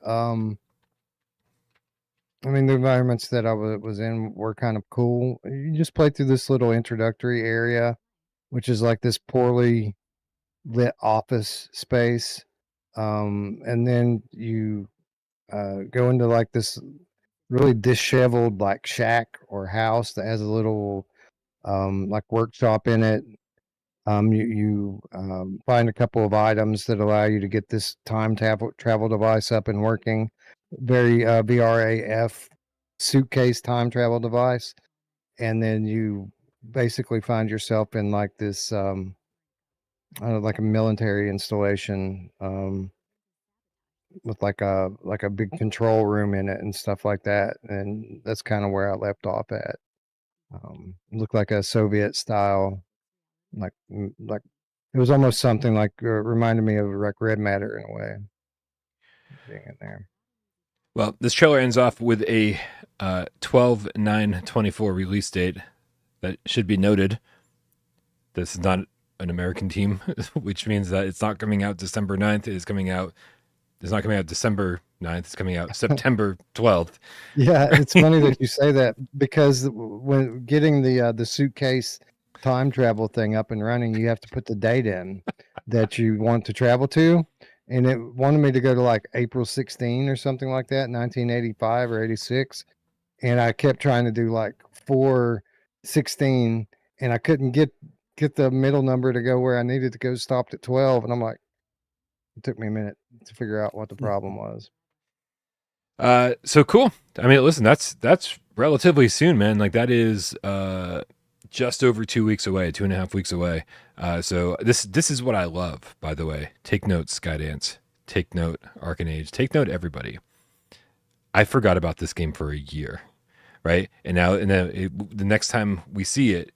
I mean, the environments that I was in were kind of cool. You just play through this little introductory area, which is like this poorly lit office space. And then you go into like this really disheveled like shack or house that has a little like workshop in it. You find a couple of items that allow you to get this time travel device up and working. Very VRAF suitcase time travel device. and then you basically find yourself in like this, like a military installation, with like a big control room in it and stuff like that. And that's kind of where I left off at. It looked like a Soviet style, like it was almost something like reminded me of like Red Matter in a way, being in there. Well, this trailer ends off with a 12/9/24 release date. That should be noted. This is not an American team, which means that it's not coming out December 9th. It's not coming out December 9th. It's coming out September 12th. Yeah, it's funny that you say that, because when getting the suitcase time travel thing up and running, you have to put the date in that you want to travel to. And it wanted me to go to like April 16 or something like that, 1985 or 86. And I kept trying to do like 4/16, and I couldn't get the middle number to go where I needed to go, stopped at 12. And I'm like, it took me a minute to figure out what the problem was. So cool. I mean, listen, that's relatively soon, man. Like that is just over 2 weeks away, 2.5 weeks away. So this is what I love, by the way. Take note, Skydance. Take note, Arken. Take note, everybody. I forgot about this game for a year, right? And now, the next time we see it,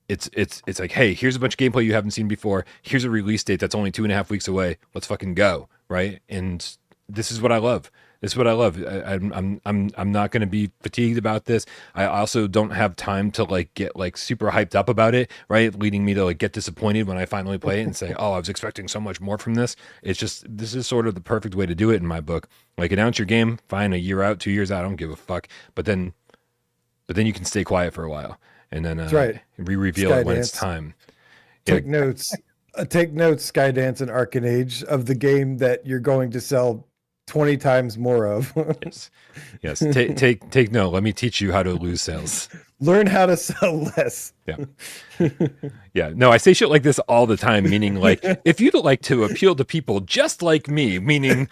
it's like, hey, here's a bunch of gameplay you haven't seen before. Here's a release date that's only 2.5 weeks away. Let's fucking go, right? And this is what I love. This is what I love. I'm not going to be fatigued about this. I also don't have time to like get like super hyped up about it, right? Leading me to like get disappointed when I finally play it and say, oh, I was expecting so much more from this. It's just, this is sort of the perfect way to do it in my book. Like, announce your game, fine, a year out, 2 years out, I don't give a fuck. But then you can stay quiet for a while, and then that's right. Re-reveal it when it's time. Take notes. Take notes, Skydance and Arken of the game that you're going to sell 20 times more of. Yes. Take note. Let me teach you how to lose sales. Learn how to sell less. Yeah. Yeah. No, I say shit like this all the time, meaning like, if you'd like to appeal to people just like me, meaning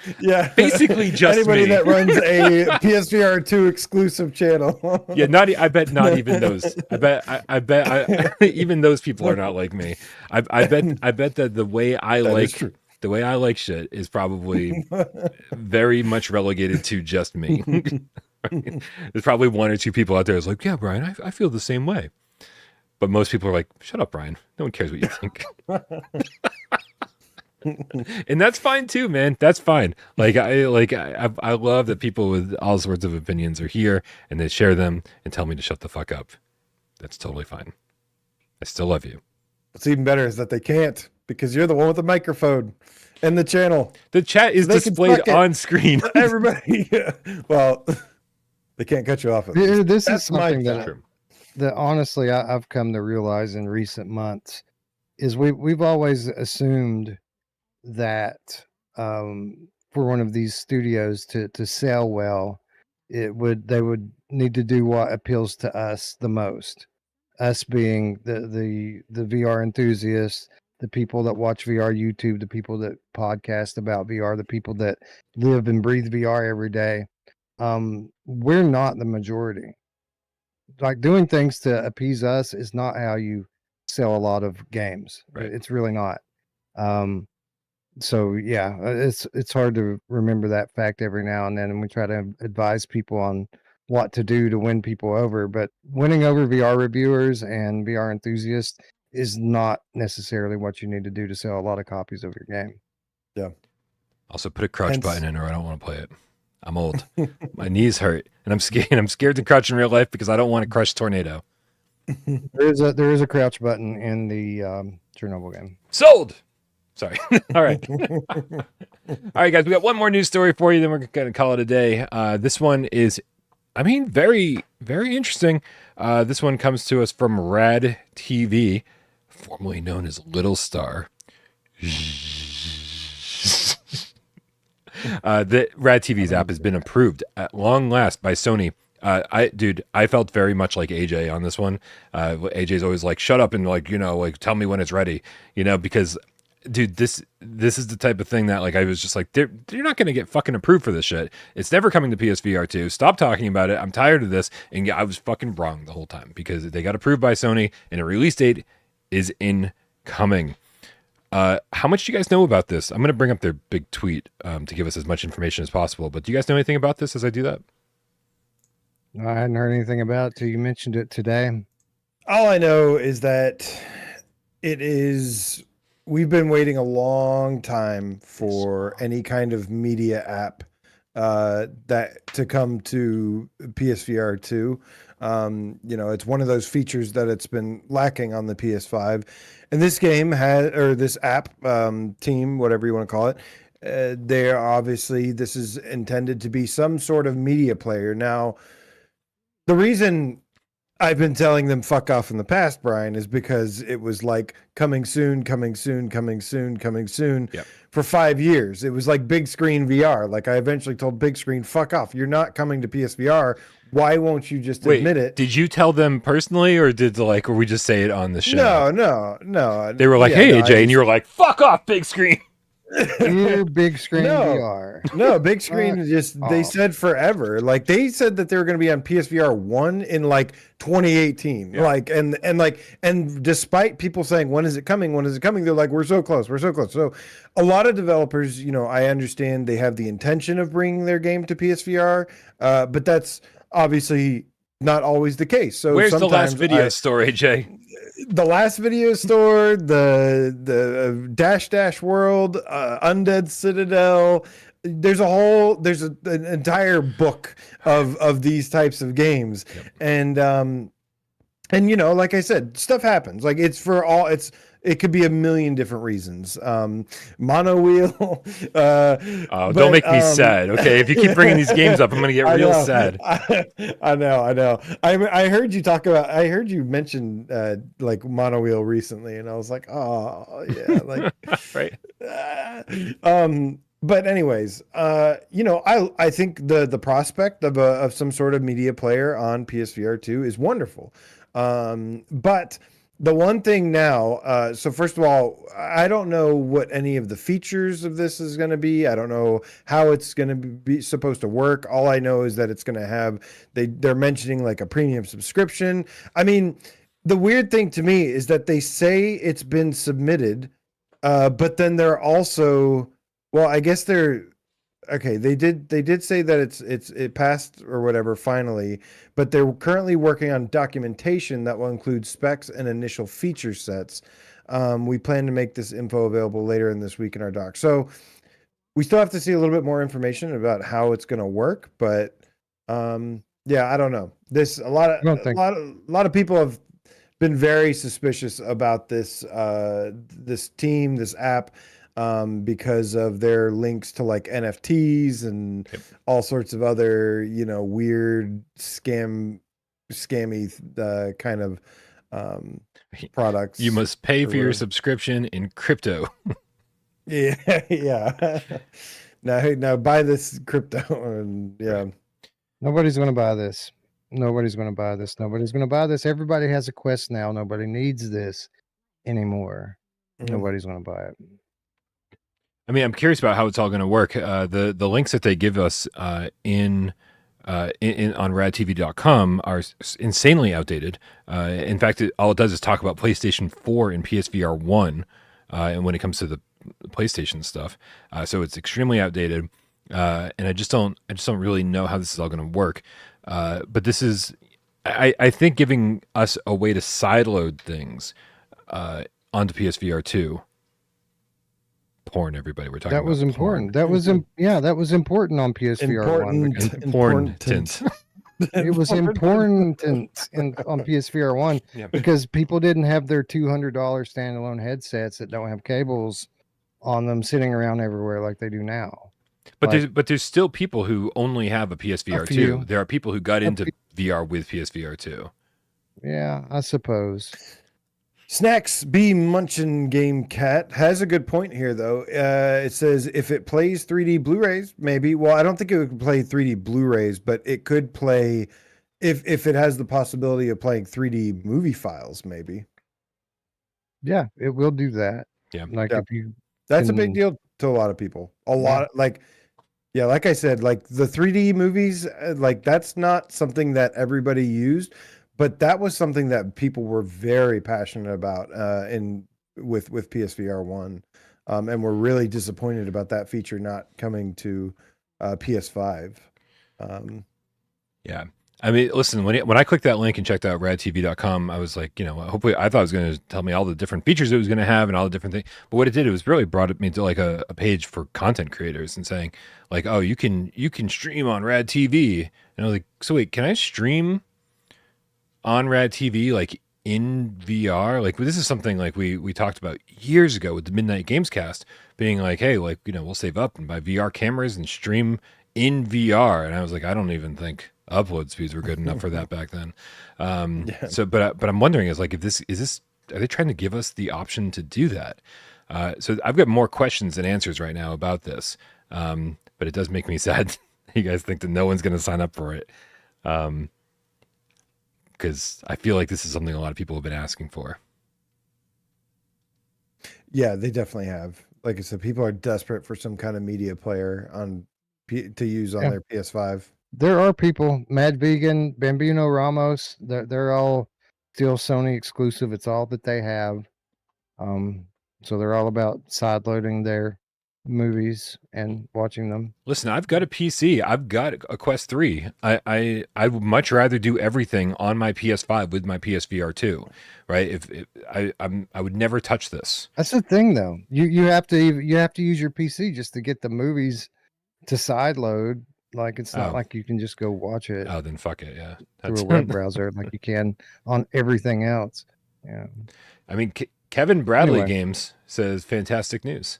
basically just anybody me. that runs a PSVR2 exclusive channel. Yeah, I bet not even those. I bet even those people are not like me. I bet that the way I like shit is probably very much relegated to just me. There's probably one or two people out there who's like, yeah, Brian, I feel the same way. But most people are like, shut up, Brian. No one cares what you think. And that's fine too, man. That's fine. I love that people with all sorts of opinions are here and they share them and tell me to shut the fuck up. That's totally fine. I still love you. What's even better is that they can't, because you're the one with the microphone and the channel. The chat is displayed on screen. Everybody. Well, they can't cut you off. This is something that honestly I've come to realize in recent months is we've always assumed that for one of these studios to sell well, they would need to do what appeals to us the most. Us being the VR enthusiasts, the people that watch VR YouTube, the people that podcast about VR, the people that live and breathe VR every day. We're not the majority. Like, doing things to appease us is not how you sell a lot of games. Right. It's really not. So yeah, it's hard to remember that fact every now and then, and we try to advise people on what to do to win people over. But winning over VR reviewers and VR enthusiasts is not necessarily what you need to do to sell a lot of copies of your game. Yeah. Also, put a crouch button in, or I don't want to play it. I'm old. My knees hurt, and I'm scared to crouch in real life because I don't want to crush Tornado. There is a crouch button in the Chernobyl game. Sold. Sorry. All right. All right, guys. We got one more news story for you, then we're going to call it a day. This one is, very, very interesting. This one comes to us from Rad TV, formerly known as Little Star. The Rad TV's app has been approved at long last by Sony. I felt very much like AJ on this one. AJ's always like, shut up and tell me when it's ready, because dude, this is the type of thing that like I was just like, they're not going to get fucking approved for this shit. It's never coming to PSVR2. Stop talking about it. I'm tired of this. And yeah, I was fucking wrong the whole time because they got approved by Sony and a release date is incoming. How much do you guys know about this? I'm going to bring up their big tweet to give us as much information as possible. But do you guys know anything about this as I do that? No, I hadn't heard anything about it till you mentioned it today. All I know is that we've been waiting a long time for any kind of media app that to come to PSVR 2. It's one of those features that it's been lacking on the PS5. And this game or this app team, whatever you want to call it, this is intended to be some sort of media player. Now, the reason I've been telling them fuck off in the past, Brian, is because it was like coming soon for 5 years. It was like big screen VR. Like I eventually told big screen, fuck off. You're not coming to PSVR. Why won't you just admit it? Did you tell them personally or or we just say it on the show? No. They were like, hey, AJ, and you were like, fuck off, big screen. You big screen VR. No, big screen they said forever. Like they said that they were going to be on PSVR 1 in like 2018. Yeah. Like and despite people saying when is it coming? They're like we're so close. So a lot of developers, I understand they have the intention of bringing their game to PSVR, but that's obviously not always the case. So where's the last video store, AJ? The last video store, the Dash World, Undead Citadel. There's an entire book of these types of games. Yep. And like I said, stuff happens. Like it could be a million different reasons. Mono wheel. Don't make me sad. Okay, if you keep bringing these games up, I'm gonna get real sad. I know. I heard you mention like mono wheel recently, and I was like, oh yeah, like right. But anyways, I think the prospect of some sort of media player on PSVR 2 is wonderful. But the one thing now, so first of all, I don't know what any of the features of this is going to be. I don't know how it's going to be supposed to work. All I know is that it's going to have, they're mentioning like a premium subscription. I mean, the weird thing to me is that they say it's been submitted, but then they're also, well, I guess okay, they did say that it passed or whatever finally, but they're currently working on documentation that will include specs and initial feature sets. We plan to make this info available later in this week in our doc. So we still have to see a little bit more information about how it's going to work, but yeah, I don't know. A lot of people have been very suspicious about this team, this app. Because of their links to like NFTs and all sorts of other, weird scammy kind of products. You must pay for your subscription in crypto. Yeah. Now buy this crypto and yeah. Nobody's going to buy this. Everybody has a Quest now. Nobody needs this anymore. Mm-hmm. Nobody's going to buy it. I mean, I'm curious about how it's all going to work. The links that they give us on radtv.com are insanely outdated. In fact, all it does is talk about PlayStation 4 and PSVR 1, and when it comes to the PlayStation stuff, so it's extremely outdated. And I just don't really know how this is all going to work. But this is, I think, giving us a way to sideload things onto PSVR 2. Porn, everybody. We're talking. That was important. That was important on PSVR 1. Important. It was important on PSVR 1 because people didn't have their $200 standalone headsets that don't have cables on them sitting around everywhere like they do now. But there's still people who only have a PSVR 2. There are people who got into VR with PSVR 2. Yeah, I suppose. Snacks B Munchin Game Cat has a good point here, though. It says if it plays 3D Blu-rays, maybe. Well, I don't think it would play 3D Blu-rays, but it could play if it has the possibility of playing 3D movie files, maybe. Yeah, it will do that. Yeah. Like Yeah. if you That's a can- big deal to a lot of people. A Yeah. lot of, like I said, like the 3D movies, like that's not something that everybody used, but that was something that people were very passionate about with PSVR 1. And we're really disappointed about that feature not coming to PS5. Yeah. I mean, listen, when I clicked that link and checked out radtv.com, I was like, hopefully I thought it was going to tell me all the different features it was going to have and all the different things. But what it did, it was really brought me to like a page for content creators and saying like, oh, you can stream on Rad TV. And I was like, so wait, can I stream on Rad TV like in VR? Like this is something like we talked about years ago with the Midnight GAMESCAST being like, hey, like, we'll save up and buy VR cameras and stream in VR. And I was like, I don't even think upload speeds were good enough for that back then. So, but I'm wondering is like, if this, are they trying to give us the option to do that? So I've got more questions than answers right now about this. But it does make me sad. You guys think that no one's going to sign up for it. Because I feel like this is something a lot of people have been asking for. Yeah, they definitely have. Like I said, people are desperate for some kind of media player to use on their PS5. there are people, Mad Vegan, Bambino Ramos, they're all still Sony exclusive. It's all that they have. So they're all about sideloading their movies and watching them. Listen, I've got a PC. I've got a Quest 3. I would much rather do everything on my PS5 with my PSVR2, right? I would never touch this. That's the thing, though. You have to use your PC just to get the movies to sideload. Like it's not like you can just go watch it. Oh, then fuck it, yeah. Through a web browser like you can on everything else. Yeah. I mean, Kevin Bradley Anyway. Games says fantastic news.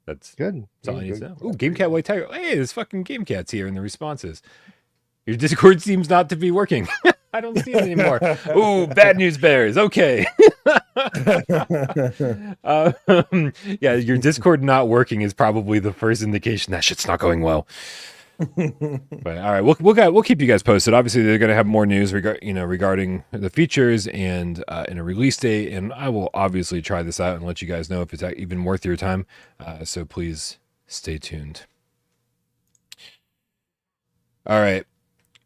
That's Good. That's all I need to Good. know. Ooh, GameCat White Tiger. Hey, there's fucking GameCats here in the responses. Your Discord seems not to be working. I don't see it anymore. Ooh, bad news bears. Okay. Yeah, your Discord not working is probably the first indication that shit's not going well. But all right, we'll keep you guys posted. Obviously, they're going to have more news regarding the features and a release date. And I will obviously try this out and let you guys know if it's even worth your time. So please stay tuned. All right.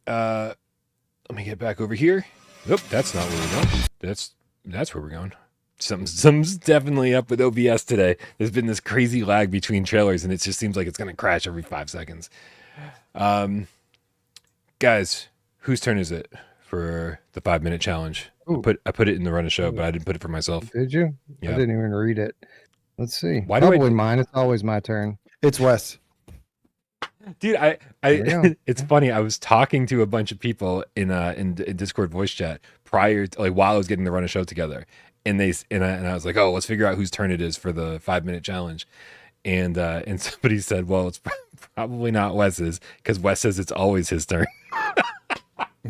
Let me get back over here. Nope, that's not where we're going. That's where we're going. Something's definitely up with OBS today. There's been this crazy lag between trailers, and it just seems like it's going to crash every 5 seconds. Guys, whose turn is it for the 5-minute challenge? I put it in the run of show, but I didn't put it for myself. Did you? Yeah. I didn't even read it. Let's see. Why do Probably mine. It's always my turn. It's Wes. Dude, it's funny. I was talking to a bunch of people in Discord voice chat prior to, like, while I was getting the run of show together, and I was like, oh, let's figure out whose turn it is for the 5-minute challenge, and somebody said, well, it's probably not Wes's because Wes says it's always his turn.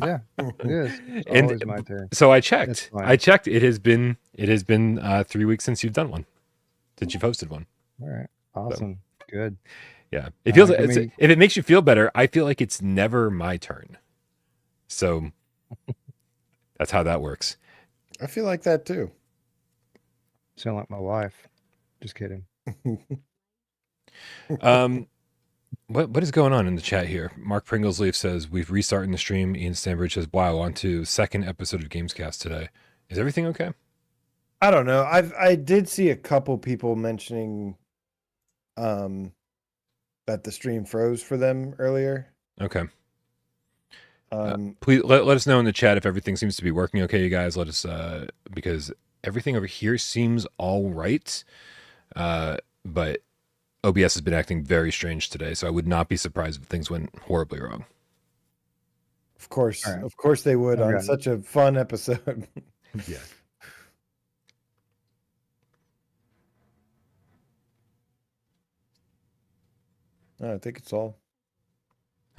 Yeah, it is. It's always my turn. So I checked. Fine. It has been 3 weeks since you've done one, since you've hosted one. All right. Awesome. Good. Yeah, it feels if it makes you feel better, I feel like it's never my turn. So that's how that works. I feel like that too. Sound like my wife. Just kidding. What is going on in the chat here? Mark Pringlesleaf says we've restarted the stream. Ian Stanbridge says, "Wow, on to second episode of GamesCast today. Is everything okay?" I don't know. I did see a couple people mentioning that the stream froze for them earlier. Okay. Please let us know in the chat if everything seems to be working okay, you guys. Let us because everything over here seems all right, but OBS has been acting very strange today, so I would not be surprised if things went horribly wrong. Of course, All right. of course they would Okay. on such a fun episode. Yeah. I think it's all.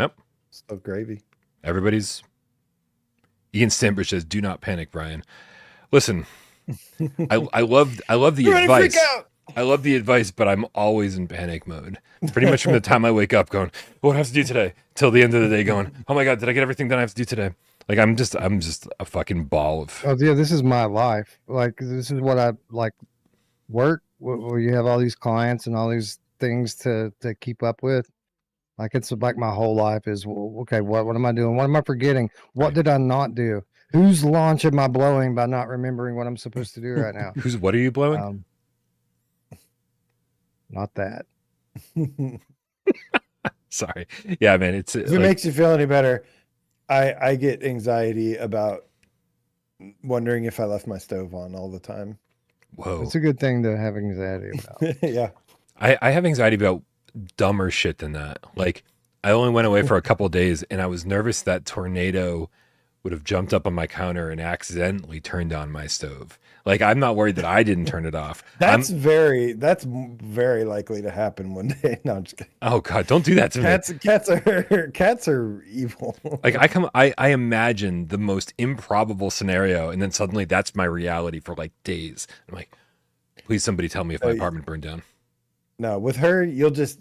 Yep. Stuff gravy. Everybody's. Ian Stanbridge says, "Do not panic, Brian." Listen, I love the You're ready to advice. freak out! I love the advice, but I'm always in panic mode. Pretty much from the time I wake up, going, "What do I have to do today?" till the end of the day, going, "Oh my god, did I get everything done I have to do today?" Like I'm just a fucking ball of. Oh yeah, this is my life. Like this is what I like work where you have all these clients and all these things to keep up with. Like it's like my whole life is, well, okay, what am I doing? What am I forgetting? What Right. did I not do? Whose launch am I blowing by not remembering what I'm supposed to do right now? What are you blowing? Not that. Sorry. Yeah, man. It's If it makes you feel any better, I get anxiety about wondering if I left my stove on all the time. whoa. It's a good thing to have anxiety about. Yeah. I have anxiety about dumber shit than that. Like, I only went away for a couple of days, and I was nervous that tornado would have jumped up on my counter and accidentally turned on my stove. Like, I'm not worried that I didn't turn it off. That's very likely to happen one day. No, I'm just kidding. Oh God, don't do that to me. Cats are evil. Like, I imagine the most improbable scenario, and then suddenly that's my reality for like days. I'm like, please somebody tell me if my apartment burned down. No, with her, you'll just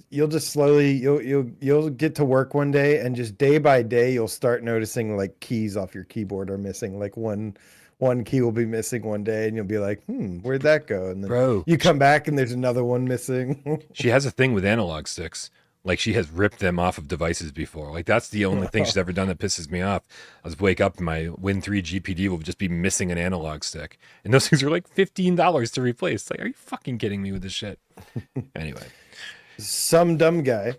slowly you'll get to work one day, and just day by day you'll start noticing like keys off your keyboard are missing. Like one key will be missing one day, and you'll be like, where'd that go? And then Bro, you come back and there's another one missing. she has a thing with analog sticks. Like, she has ripped them off of devices before. Like, that's the only thing she's ever done that pisses me off. I was wake up and my Win3 GPD will just be missing an analog stick. And those things are like $15 to replace. Like, are you fucking kidding me with this shit? Anyway. Some dumb guy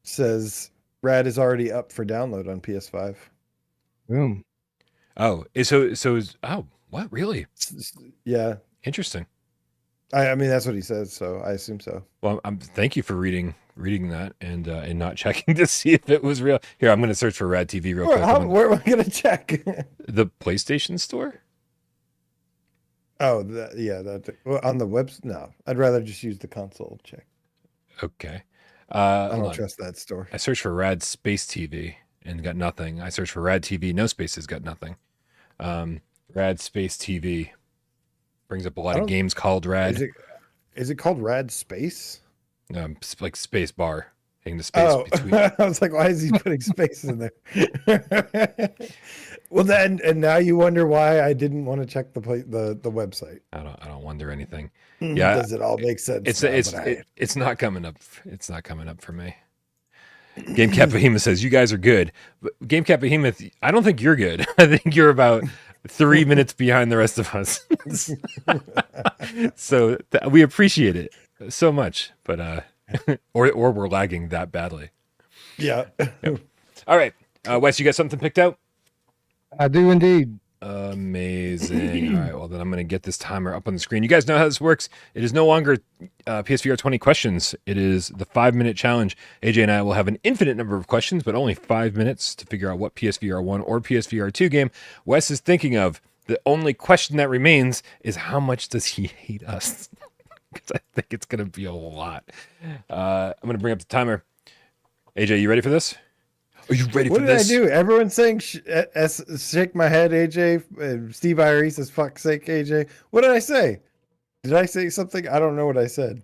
says Rad is already up for download on PS5. Boom. Oh, what? Really? Yeah. Interesting. I mean, that's what he says, so I assume so. Well, thank you for reading that and not checking to see if it was real. Here, I'm going to search for Rad TV real quick. Where am I going to check? The PlayStation Store? Oh, on the web. No, I'd rather just use the console check. Okay. I don't trust that store. I searched for Rad Space TV and got nothing. I searched for Rad TV, no spaces, got nothing. Rad Space TV brings up a lot of games called Rad. Is it called Rad Space? Like space bar. Hitting the space between. I was like, why is he putting space in there? Well, then, and now you wonder why I didn't want to check the website. I don't wonder anything. Yeah, does it all make sense? It's not coming up. It's not coming up for me. GameCap Behemoth says you guys are good, but GameCap Behemoth, I don't think you're good. I think you're about 3 minutes behind the rest of us. So we appreciate it so much, but or we're lagging that badly. Yeah. Yep. All right, Wes, you got something picked out? I do indeed. Amazing. All right, well then I'm going to get this timer up on the screen. You guys know how this works. It is no longer PSVR 20 questions. It is the 5-minute challenge. AJ and I will have an infinite number of questions, but only 5 minutes to figure out what PSVR 1 or PSVR 2 game Wes is thinking of. The only question that remains is how much does he hate us? Because I think it's going to be a lot. I'm going to bring up the timer. AJ, you ready for this? Are you ready for this? What did I do? Everyone's saying shake my head, AJ. Steve Irie says, fuck's sake, AJ. What did I say? Did I say something? I don't know what I said.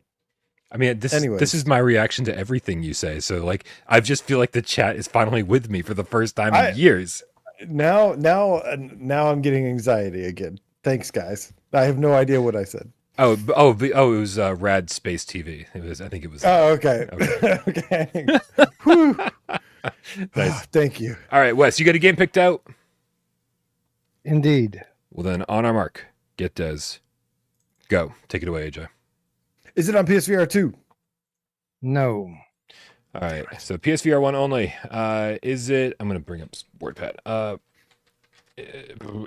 I mean, this is my reaction to everything you say. So, like, I just feel like the chat is finally with me for the first time in years. Now I'm getting anxiety again. Thanks, guys. I have no idea what I said. It was Rad Space TV. I think it was. Oh, okay. Okay. Whew. Nice. Thank you. All right, Wes, you got a game picked out? Indeed. Well, then, on our mark, get Des. Go. Take it away, AJ. Is it on PSVR 2? No. All right, so PSVR 1 only. Is it? I'm going to bring up WordPad.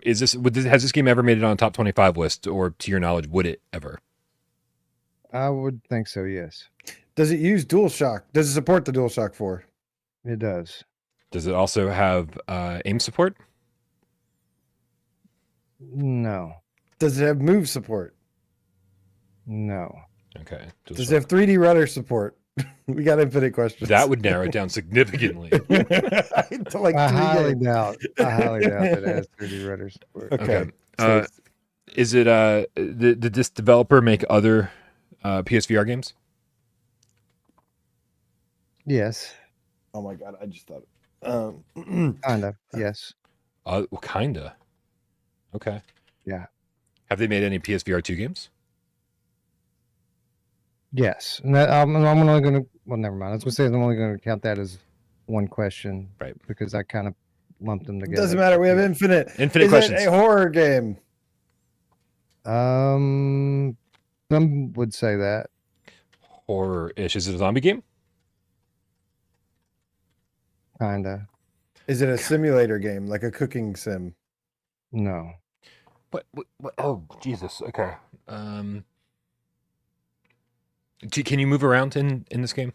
Has this game ever made it on a top 25 list, or to your knowledge, would it ever? I would think so, yes. Does it use DualShock? Does it support the DualShock 4? It does. Does it also have aim support? No. Does it have move support? No. Okay. Does it have 3D rudder support? We got infinite questions. That would narrow it down significantly. To like I highly doubt that it has 3D rudder support. Okay. Is it did this developer make other PSVR games? Yes. Oh my god, I just thought Kind of. Yes. Well, kinda. Okay. Yeah. Have they made any PSVR 2 games? Yes, and I'm only going to. Well, never mind. I was going to say I'm only going to count that as one question, Right. Because I kind of lumped them It together. doesn't matter. We have infinite. Infinite Is questions. it a horror game? Some would say that. Horror-ish. Is it a zombie game? Kinda. Is it a simulator game, like a cooking sim? No. What? Oh, Jesus. Okay. Can you move around in this game?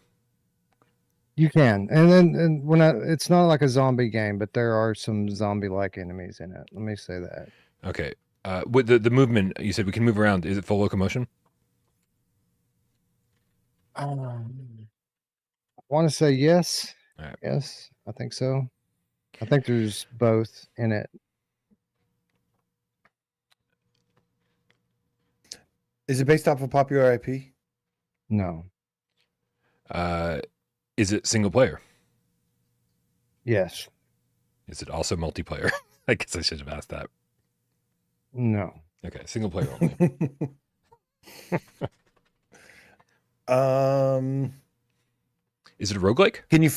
You can, and when it's not like a zombie game, but there are some zombie-like enemies in it. Let me say that. Okay. With the movement, you said we can move around. Is it full locomotion? I want to say yes. All right. Yes, I think so. I think there's both in it. Is it based off a popular IP? No. Is it single player? Yes. Is it also multiplayer? I guess I should have asked that. No. Okay, single player only. Is it a roguelike? Can you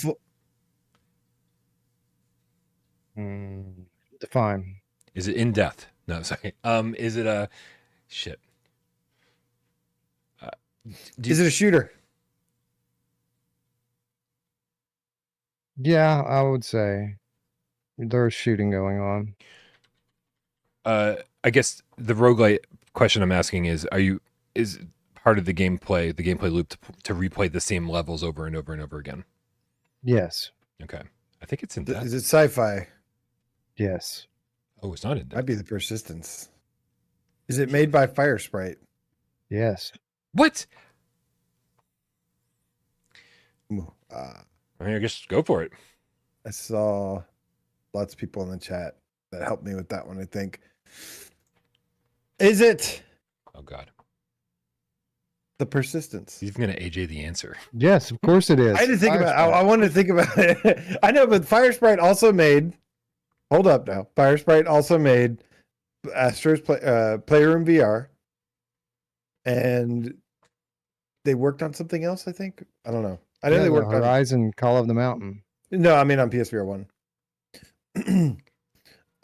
Define. Is it in death? No, sorry. Is it a shit? is it a shooter? Yeah, I would say there's shooting going on. I guess the roguelike question I'm asking is part of the gameplay loop to replay the same levels over and over and over again? Yes. Okay. I think it's in death. Is it sci-fi? Yes. Oh, it's not in death. Might be the Persistence. Is it made by Fire Sprite? Yes. What? I I guess go for it. I saw lots of people in the chat that helped me with that one, I think. Is it Oh God. the Persistence? He's gonna AJ the answer. Yes, of course it is. I had to think Fire about. I Sprite. wanted to think about it. I know, but Fire Sprite also made. Hold up now. Fire Sprite also made Astro's Playroom VR, and they worked on something else. I think. I don't know. I know Yeah, they the worked on. Horizon Call of the Mountain. No, I mean on PSVR 1.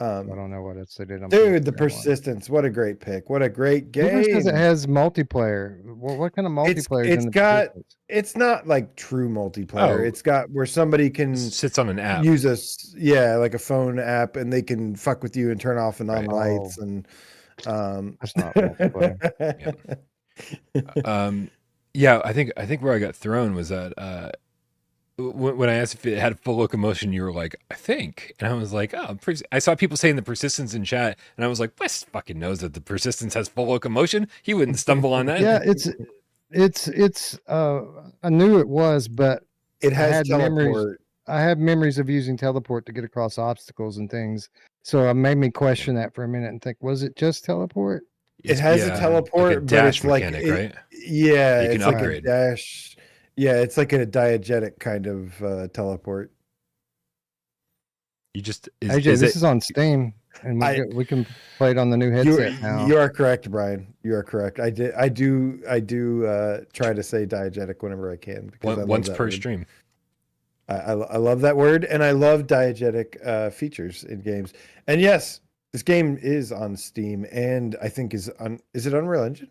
I don't know what else they did on Dude, the PSVR 1. Persistence. What a great pick. What a great Difference game. is it has multiplayer. What kind of multiplayer? It's got- Persistence? It's not like true multiplayer. Oh. It's got where somebody can Sits on an app. use like a phone app, and they can fuck with you and turn off and on Right. lights and That's not multiplayer. Yeah, I think where I got thrown was that when I asked if it had full locomotion, you were like, I think, and I was like, oh, I saw people saying the Persistence in chat, and I was like, Wes fucking knows that the Persistence has full locomotion. He wouldn't stumble on that. Yeah, it's I knew it was, but it I has had teleport. I have memories of using teleport to get across obstacles and things. So it made me question that for a minute and think, was it just teleport? It has a teleport, like a but dash it's like mechanic, right? Yeah, You can it's like upgrade. a dash. Yeah, it's like a diegetic kind of teleport. You just AJ, is this it is on Steam, and we can play it on the new headset now. You are correct, Brian. You are correct. I do try to say diegetic whenever I can because I love once that per word. stream? I love that word, and I love diegetic features in games. And yes, this game is on Steam, and I think is it Unreal Engine?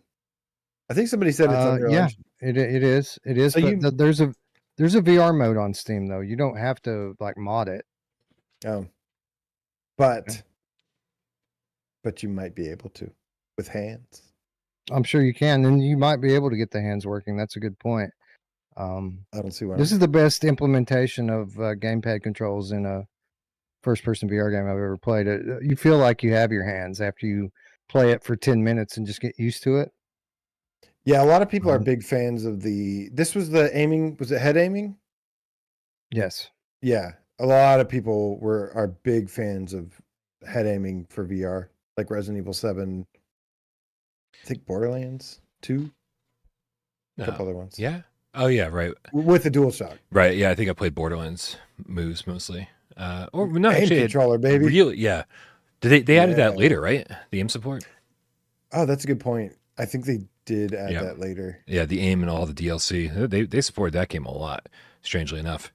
I think somebody said it's Unreal yeah, Engine. it is. It is. So But there's a VR mode on Steam though. You don't have to like mod it. But you might be able to with hands. I'm sure you can, and you might be able to get the hands working. That's a good point. I don't see why. This is the best implementation of gamepad controls in a first-person VR game I've ever played. You feel like you have your hands after you play it for 10 minutes and just get used to it. Yeah, a lot of people are big fans of this was the aiming, was it head aiming? Yes. Yeah. A lot of people are big fans of head aiming for VR, like Resident Evil 7. I think Borderlands 2. A couple other ones. Yeah. Oh yeah, right. With the DualShock. Right. Yeah, I think I played Borderlands moves mostly. Or no, Aim actually, controller, baby. Really, yeah. They added that Yeah. later, right? The aim support. Oh, that's a good point. I think they did add Yeah. that later. Yeah, the aim and all the DLC. They supported that game a lot, strangely enough.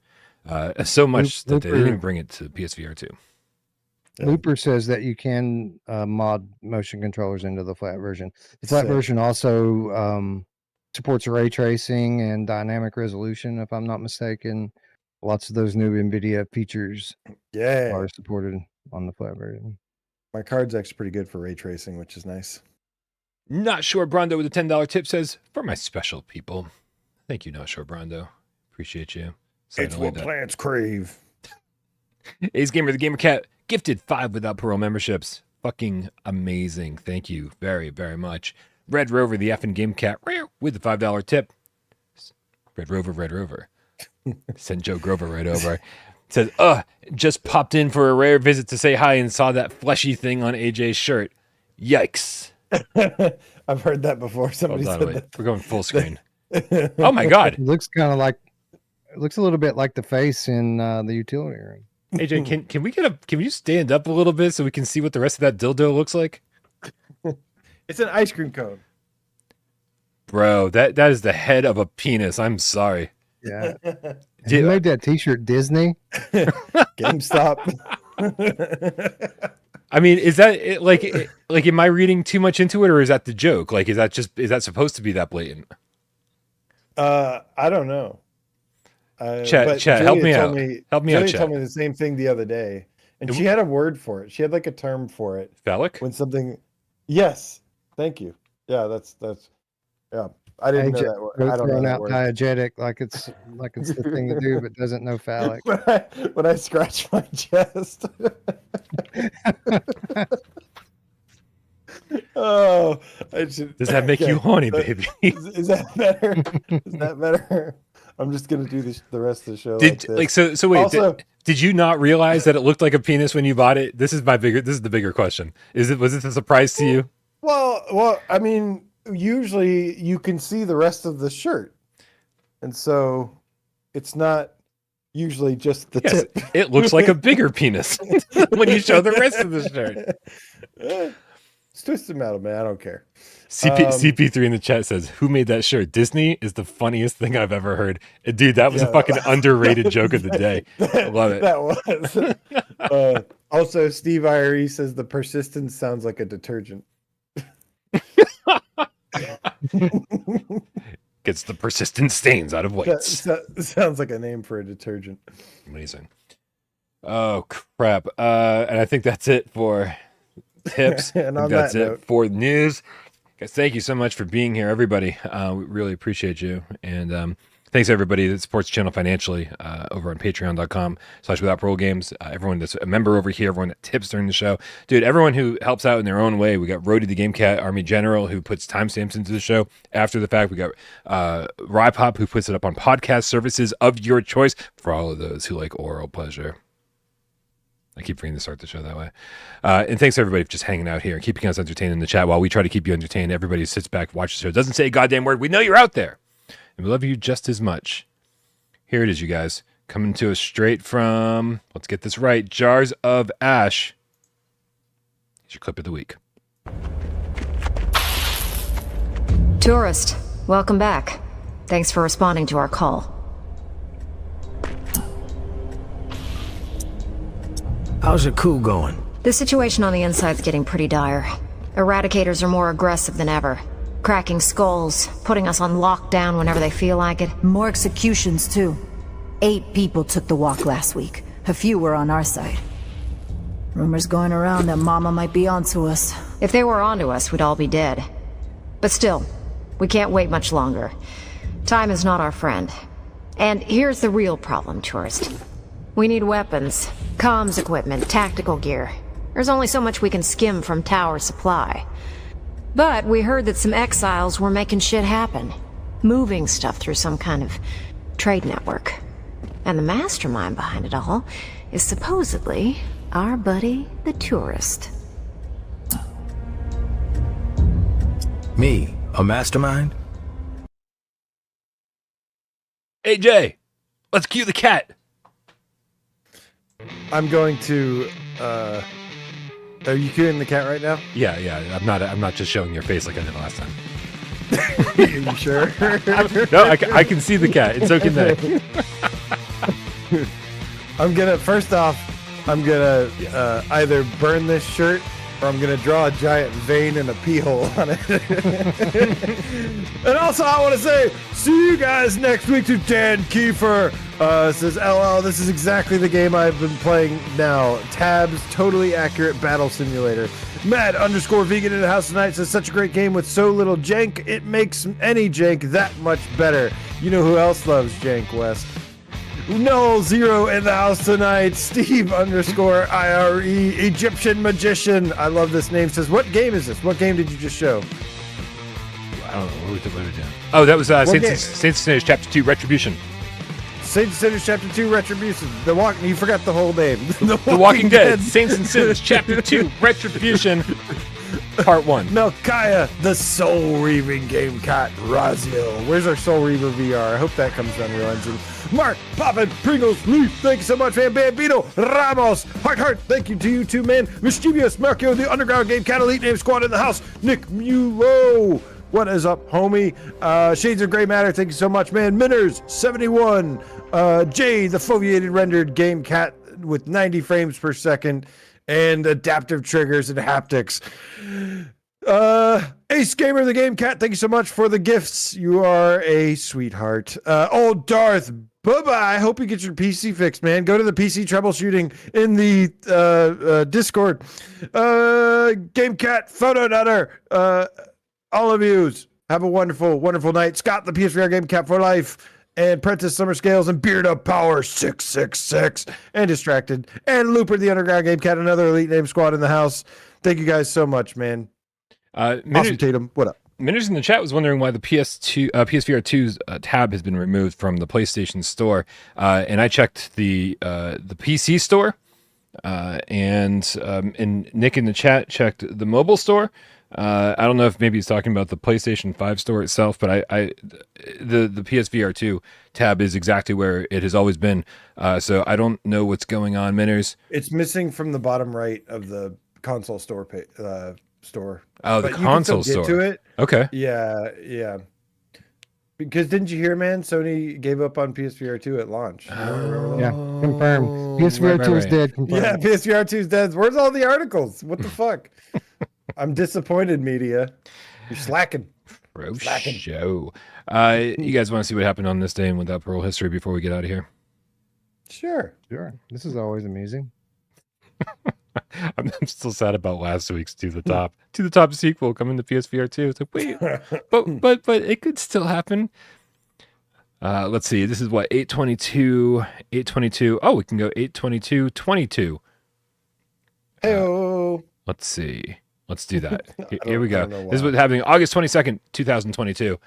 So much that they didn't even bring it to PSVR2. Yeah. Looper says that you can mod motion controllers into the flat version. The flat Sick. version also supports ray tracing and dynamic resolution, if I'm not mistaken. Lots of those new NVIDIA features Yeah. are supported on the flat version. My card's actually pretty good for ray tracing, which is nice. Not Sure Brondo with a $10 tip says, for my special people. Thank you, Not Sure Brondo. Appreciate you. It's what plants crave. Ace Gamer, the Gamer Cat, gifted 5 without Parole memberships. Fucking amazing. Thank you very, very much. Red Rover, the effing Game Cat, with the $5 tip. Red Rover. Sent Joe Grover right over. Says, just popped in for a rare visit to say hi and saw that fleshy thing on AJ's shirt. Yikes. I've heard that before. Somebody Hold on, said wait. that. We're going full screen. Oh my God. It looks kind of like, it looks a little bit like the face in the utility room. AJ, can you stand up a little bit so we can see what the rest of that dildo looks like? It's an ice cream cone. Bro, that is the head of a penis. I'm sorry. Yeah. Dude, You made that t-shirt Disney? GameStop. I mean, is that it, like am I reading too much into it, or is that the joke? Like, is that supposed to be that blatant? I don't know. Chat, help me out. Help me out, Julia chat. told me the same thing the other day, and she had a word for it. She had like a term for it. Phallic? When something, yes, thank you. Yeah, that's yeah. I didn't know that word. I don't know that out word. diegetic like it's the thing to do, but doesn't know phallic. when I scratch my chest. Oh, Does that make you horny, baby? Is that better? Is that better? I'm just gonna do this the rest of the show. So wait. Also, did you not realize that it looked like a penis when you bought it? This is the bigger question. Was it a surprise to you? Well, I mean, usually you can see the rest of the shirt, and so it's not usually just the tip. It looks like a bigger penis when you show the rest of the shirt. It's twisted metal, man. I don't care. CP3 in the chat says, "Who made that shirt? Disney is the funniest thing I've ever heard." Dude, that was a fucking underrated joke of the day. I love it. That was. Also, Steve IRE says the persistence sounds like a detergent. Gets the persistent stains out of whites. Sounds like a name for a detergent. Amazing. Oh crap! And I think that's it for tips. And on that's that it note, for news. Guys, thank you so much for being here, everybody. We really appreciate you. And thanks everybody that supports the channel financially over on patreon.com/withoutparolegames. Everyone that's a member over here, everyone that tips during the show. Dude, everyone who helps out in their own way. We got Rody the Game Cat, Army General, who puts timestamps into the show after the fact. We got Rypop, who puts it up on podcast services of your choice for all of those who like oral pleasure. I keep forgetting to start the show that way. And thanks everybody for just hanging out here and keeping us entertained in the chat while we try to keep you entertained. Everybody sits back, watches the show, doesn't say a goddamn word. We know you're out there. And we love you just as much. Here it is, you guys. Coming to us straight from, let's get this right, Jars of Ash. Here's your clip of the week. Tourist, welcome back. Thanks for responding to our call. How's your coup going? The situation on the inside's getting pretty dire. Eradicators are more aggressive than ever. Cracking skulls, putting us on lockdown whenever they feel like it. More executions, too. 8 people took the walk last week. A few were on our side. Rumors going around that Mama might be onto us. If they were onto us, we'd all be dead. But still, we can't wait much longer. Time is not our friend. And here's the real problem, tourist. We need weapons, comms equipment, tactical gear. There's only so much we can skim from Tower Supply. But we heard that some exiles were making shit happen. Moving stuff through some kind of trade network. And the mastermind behind it all is supposedly our buddy, the tourist. Me, a mastermind? AJ, let's cue the cat. I'm going to. Are you cueing the cat right now? Yeah. I'm not just showing your face like I did last time. you sure? No, I can see the cat, and so can they. First off, I'm gonna either burn this shirt or I'm gonna draw a giant vein and a pee hole on it. And also, I want to say, see you guys next week. To Dan Kiefer says, "LL, this is exactly the game I've been playing now. Tabs, totally accurate battle simulator." Mad_vegan in the house tonight says, "Such a great game with so little jank. It makes any jank that much better." You know who else loves jank, Wes? Null Zero in the house tonight. Steve_IRE Egyptian Magician. I love this name. Says, "What game is this? What game did you just show?" I don't know. What we doing? Oh, that was Saints and Sinners Chapter 2 Retribution. Saints and Sinners Chapter 2 Retribution. You forgot the whole name. The Walking Dead. Saints and Sinners Chapter 2 Retribution. Part 1. Melchiah, the Soul Reaving Game Cat. Raziel. Where's our Soul Reaver VR? I hope that comes to Unreal Engine. Mark, Poppin, Pringles, Leaf, thank you so much, man. Bambino, Ramos, Heart, thank you to you too, man. Mischievous, Marco, the Underground Game Cat Elite Name Squad in the house. Nick Mulo, what is up, homie? Shades of Gray Matter, thank you so much, man. Minners, 71. Jay, the foveated rendered Game Cat with 90 frames per second and adaptive triggers and haptics. Ace Gamer, the Game Cat, thank you so much for the gifts. You are a sweetheart. Old Darth, bye-bye. I hope you get your PC fixed, man. Go to the PC troubleshooting in the Discord. Game Cat, Photo Nutter, all of yous, have a wonderful, wonderful night. Scott, the PSVR Game Cat for life. And Prentice Summer Scales and Beard Up Power 666 and Distracted and Looper, the Underground Game Cat, another Elite Name Squad in the house. Thank you guys so much, man. Awesome, Tatum. What up? Minners in the chat was wondering why the PSVR2's tab has been removed from the PlayStation Store, and I checked the PC Store, and Nick in the chat checked the mobile store. I don't know if maybe he's talking about the PlayStation 5 store itself, but the PSVR2 tab is exactly where it has always been. So I don't know what's going on, Minners. It's missing from the bottom right of the console store store. Oh, the console store. Get to it. Okay. Yeah. Because didn't you hear, man? Sony gave up on PSVR2 at launch. Yeah, confirmed. PSVR2 is dead. Confirmed. Yeah, PSVR2 is dead. Where's all the articles? What the fuck? I'm disappointed, media. You're slacking. Show. You guys want to see what happened on this day and without Parole history before we get out of here? Sure. This is always amazing. I'm still sad about last week's To the Top sequel coming to PSVR 2. It's like, wait, but it could still happen. Let's see. This is what 8/22. Oh, we can go 8/22/22. Hey-o. Let's see. Let's do that. Here we go. This is what's happening August 22nd, 2022.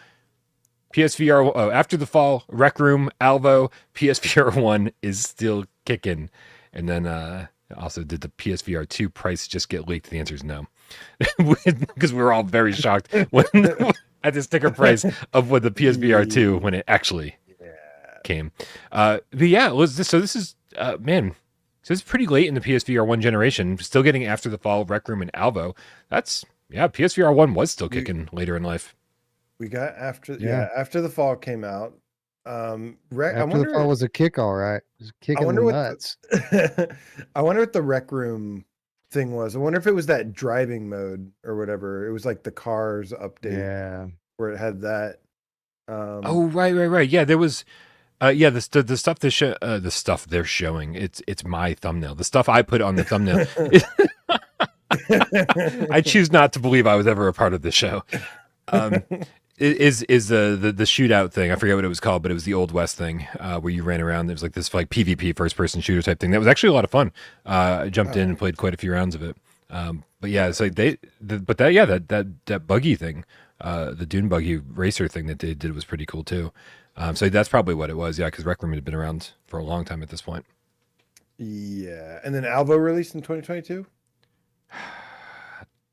PSVR after the fall, Rec Room, Alvo, PSVR 1 is still kicking. And then also, did the PSVR 2 price just get leaked? The answer is no. Because we're all very shocked when at the sticker price of what the PSVR 2 when it actually came. But yeah, this is man. So it's pretty late in the PSVR 1 generation. Still getting after the fall of Rec Room and Alvo. PSVR 1 was still kicking later in life. We got after the fall came out. After the fall was a kick, all right. It was kicking the nuts. I wonder what the Rec Room thing was. I wonder if it was that driving mode or whatever. It was like the Cars update, where it had that. Right. Yeah, there was. The stuff the stuff they're showing. It's my thumbnail. The stuff I put on the thumbnail. I choose not to believe I was ever a part of the show. Is the shootout thing? I forget what it was called, but it was the Old West thing where you ran around. It was like this PvP first person shooter type thing. That was actually a lot of fun. I jumped in and played quite a few rounds of it. But yeah, it's like that buggy thing, the dune buggy racer thing that they did was pretty cool too. So that's probably what it was. Yeah, because Rec Room had been around for a long time at this point. Yeah, and then Alvo released in 2022.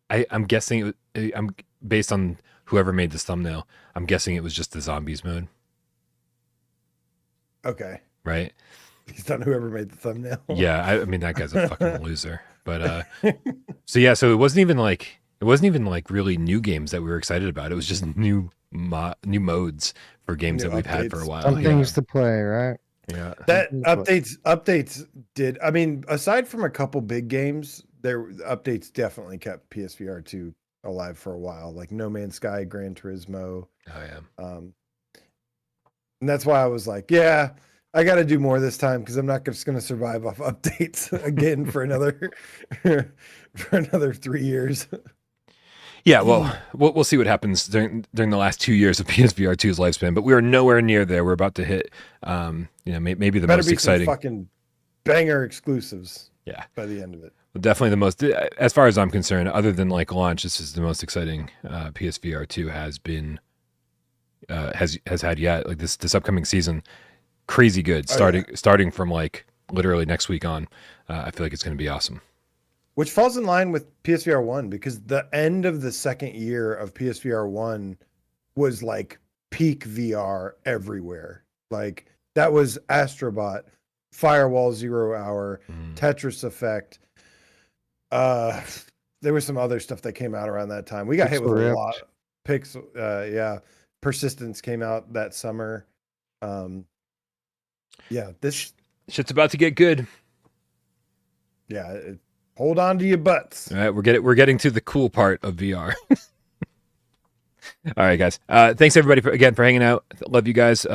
I'm guessing I'm based on whoever made this thumbnail. I'm guessing it was just the zombies mode. Okay. Right. Based on whoever made the thumbnail. Yeah, I mean that guy's a fucking loser. But so it wasn't even like really new games that we were excited about. It was just new new modes for games New that we've had for a updates. while. Some things to play, right? Yeah. That Mhm. updates did. I mean, aside from a couple big games, there updates definitely kept PSVR2 alive for a while, like No Man's Sky, Gran Turismo. Oh yeah. And that's why I was like, yeah, I got to do more this time because I'm not just going to survive off updates again for another for another 3 years. Yeah, well, we'll see what happens during the last 2 years of PSVR 2's lifespan, but we are nowhere near there. We're about to hit, maybe the Better most be exciting. some fucking banger exclusives. Yeah, by the end of it. well, definitely the most, as far as I'm concerned, other than like launch, this is the most exciting PSVR 2 has been has had yet. Like this upcoming season, crazy good. Starting from like literally next week on, I feel like it's going to be awesome. Which falls in line with PSVR 1 because the end of the second year of PSVR 1 was like peak VR everywhere. Like that was Astrobot, Firewall 0 Hour, Tetris Effect. There was some other stuff that came out around that time. We got hit with a lot. Yeah. Persistence came out that summer. Yeah, this shit's about to get good. Yeah, hold on to your butts. All right, we're getting to the cool part of VR. All right, guys. Thanks everybody for hanging out. Love you guys.